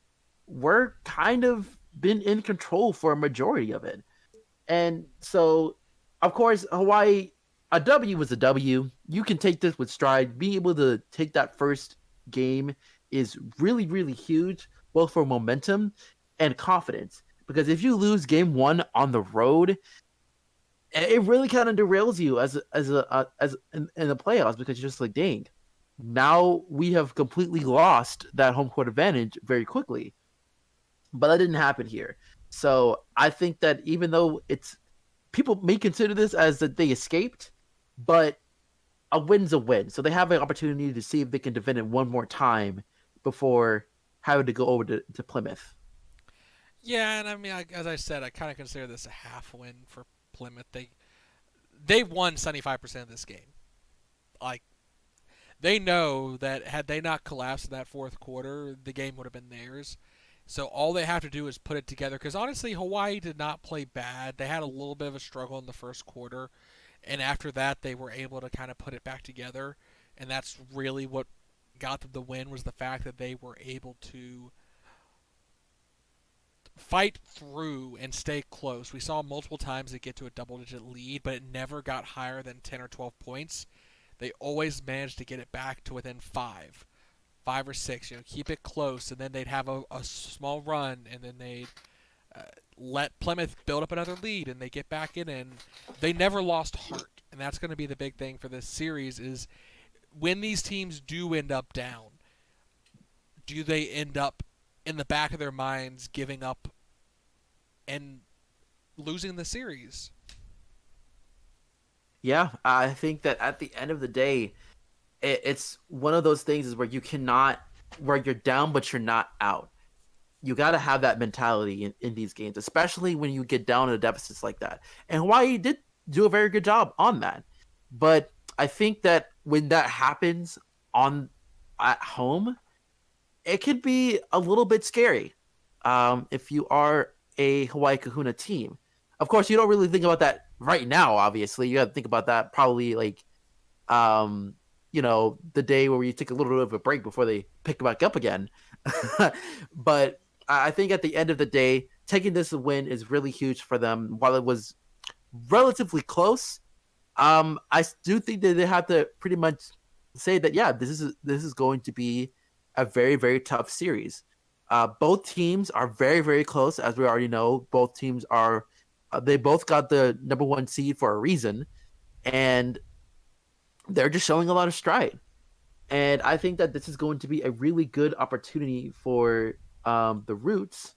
[SPEAKER 1] were kind of been in control for a majority of it. And so, of course, Hawaii, a W was a W. You can take this with stride. Being able to take that first game is really, really huge, both for momentum and confidence. Because if you lose game 1 on the road, it really kind of derails you as in the playoffs, because you're just like, dang, now we have completely lost that home court advantage very quickly. But that didn't happen here. So I think that even though people may consider this as that they escaped, but a win's a win. So they have an opportunity to see if they can defend it one more time before having to go over to Plymouth.
[SPEAKER 2] Yeah, and I mean, as I said, I kind of consider this a half win for Plymouth. they won 75% of this game. Like, they know that had they not collapsed in that fourth quarter, the game would have been theirs. So all they have to do is put it together. Because honestly, Hawaii did not play bad. They had a little bit of a struggle in the first quarter, and after that, they were able to kind of put it back together. And that's really what got them the win, was the fact that they were able to fight through and stay close. We saw multiple times they get to a double-digit lead, but it never got higher than 10 or 12 points. They always managed to get it back to within five or six. Keep it close, and then they'd have a small run, and then they'd let Plymouth build up another lead, and they get back in, and they never lost heart. And that's going to be the big thing for this series: is when these teams do end up down, do they end up in the back of their minds giving up and losing the series?
[SPEAKER 1] Yeah, I think that at the end of the day, it's one of those things is where you cannot, where you're down but you're not out. You got to have that mentality in these games, especially when you get down to deficits like that. And Hawaii did do a very good job on that. But I think that when that happens on at home, it could be a little bit scary if you are a Hawaii Kahuna team. Of course, you don't really think about that right now. Obviously, you got to think about that probably like the day where you take a little bit of a break before they pick back up again. But I think at the end of the day, taking this win is really huge for them. While it was relatively close, I do think that they have to pretty much say that yeah, this is going to be a very very tough series. Both teams are very very close, as we already know. Both teams are they both got the number one seed for a reason, and they're just showing a lot of stride. And I think that this is going to be a really good opportunity for the Roots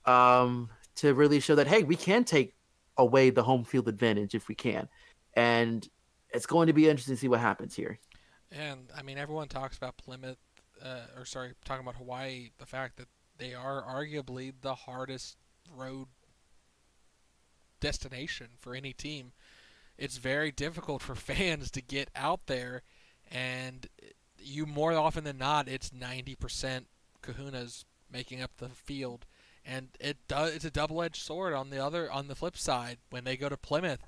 [SPEAKER 1] to really show that hey, we can take away the home field advantage if we can, and it's going to be interesting to see what happens here.
[SPEAKER 2] And I mean, everyone talks about Plymouth, or sorry, talking about Hawaii, the fact that they are arguably the hardest road destination for any team. It's very difficult for fans to get out there, and you more often than not, it's 90% Kahunas making up the field, and it's a double-edged sword on the flip side. When they go to Plymouth,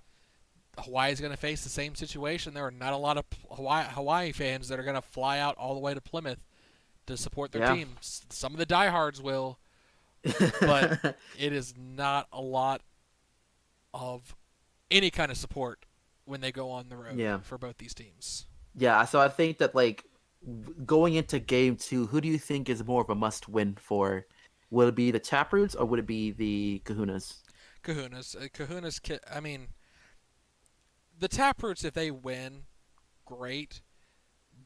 [SPEAKER 2] Hawaii is going to face the same situation. There are not a lot of Hawaii fans that are going to fly out all the way to Plymouth to support their
[SPEAKER 1] Yeah.
[SPEAKER 2] team. Some of the diehards will, but it is not a lot of any kind of support when they go on the road
[SPEAKER 1] Yeah.
[SPEAKER 2] for both these teams.
[SPEAKER 1] Yeah, so I think that like going into game two, who do you think is more of a must win for? Will it be the Taproots or would it be the Kahunas?
[SPEAKER 2] Kahunas. I mean, the Taproots, if they win, great.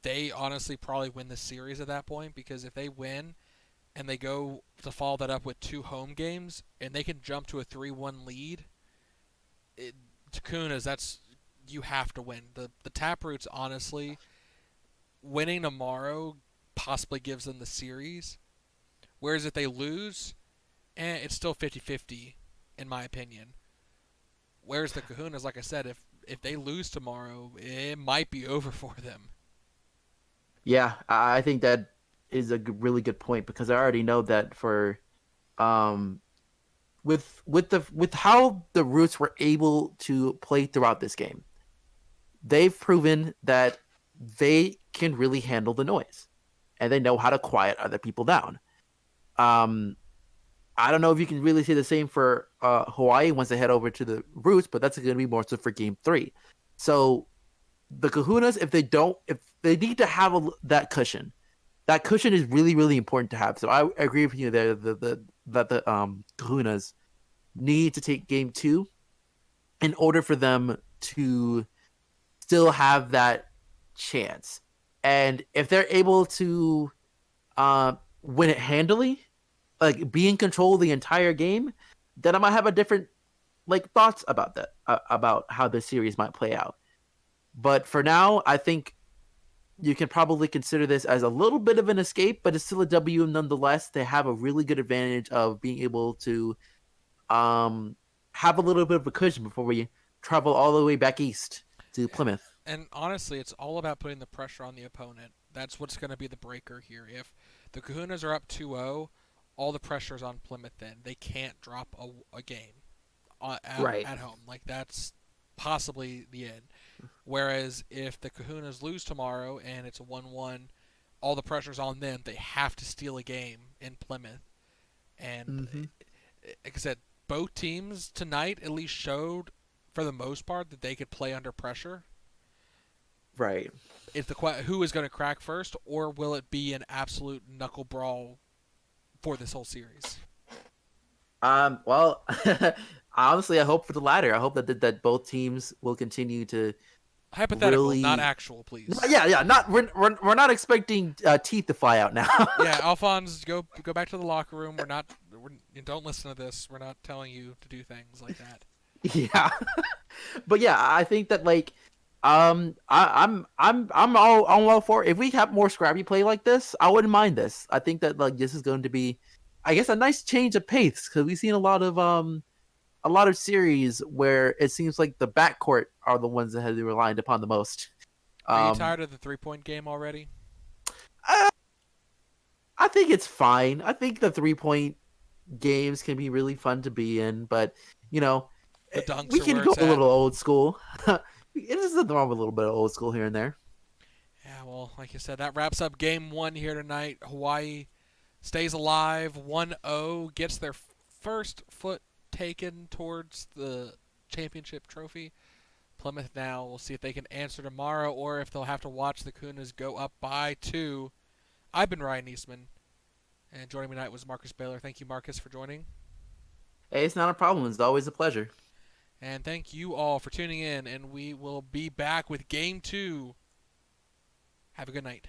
[SPEAKER 2] They honestly probably win the series at that point, because if they win and they go to follow that up with two home games and they can jump to a 3-1 lead, Kahunas, that's, you have to win. The Taproots, honestly, winning tomorrow possibly gives them the series. Whereas if they lose, it's still 50-50, in my opinion. Whereas the Kahunas, like I said, if they lose tomorrow, it might be over for them.
[SPEAKER 1] Yeah, I think that is a really good point because I already know that for um with how the Roots were able to play throughout this game, they've proven that they can really handle the noise and they know how to quiet other people down. Um, I don't know if you can really say the same for Hawaii once they head over to the Roots, but that's going to be more so for Game Three. So the Kahunas, if they need to have that cushion, that cushion is really really important to have. So I agree with you there. That the Kahunas need to take Game Two in order for them to still have that chance. And if they're able to win it handily, like be in control of the entire game, then I might have a different like thoughts about that, about how this series might play out. But for now, I think you can probably consider this as a little bit of an escape, but it's still a W nonetheless. They have a really good advantage of being able to have a little bit of a cushion before we travel all the way back east to Plymouth.
[SPEAKER 2] And honestly, it's all about putting the pressure on the opponent. That's what's going to be the breaker here. If the Kahunas are up 2-0, all the pressure's on Plymouth then. They can't drop a game
[SPEAKER 1] Right.
[SPEAKER 2] at home. Like, that's possibly the end. Whereas if the Kahunas lose tomorrow and it's a 1-1, all the pressure's on them. They have to steal a game in Plymouth. And
[SPEAKER 1] Hmm.
[SPEAKER 2] like I said, both teams tonight at least showed, for the most part, that they could play under pressure.
[SPEAKER 1] Right.
[SPEAKER 2] Is the who is going to crack first, or will it be an absolute knuckle brawl for this whole series?
[SPEAKER 1] Well, honestly, I hope for the latter. I hope that both teams will continue to
[SPEAKER 2] Hypothetical, not
[SPEAKER 1] really.
[SPEAKER 2] actual, please.
[SPEAKER 1] Yeah, yeah. Not we're not expecting teeth to fly out now.
[SPEAKER 2] Yeah, Alphonse, go back to the locker room. Don't listen to this. We're not telling you to do things like that.
[SPEAKER 1] Yeah. But yeah, I think that like I'm all for it. If we have more scrappy play like this, I wouldn't mind this. I think that like this is going to be, I guess, a nice change of pace because we've seen a lot of series where it seems like the backcourt are the ones that have been relied upon the most.
[SPEAKER 2] Are you
[SPEAKER 1] Um,
[SPEAKER 2] tired of the 3-point game already?
[SPEAKER 1] I, I think it's fine. I think the 3 point games can be really fun to be in, but you know,
[SPEAKER 2] The dunks
[SPEAKER 1] we
[SPEAKER 2] are
[SPEAKER 1] can
[SPEAKER 2] where
[SPEAKER 1] go
[SPEAKER 2] it's
[SPEAKER 1] a
[SPEAKER 2] at.
[SPEAKER 1] little old school. It is nothing wrong with a little bit of old school here and there.
[SPEAKER 2] Yeah, well, like you said, that wraps up game one here tonight. Hawaii stays alive 1-0, gets their first foot taken towards the championship trophy. Plymouth now, we'll see if they can answer tomorrow or if they'll have to watch the Kunas go up by 2. I've been Ryan Eastman, and joining me tonight was Marcus Baylor. Thank you, Marcus, for joining.
[SPEAKER 1] Hey, it's not a problem. It's always a pleasure.
[SPEAKER 2] And thank you all for tuning in, and we will be back with game 2. Have a good night.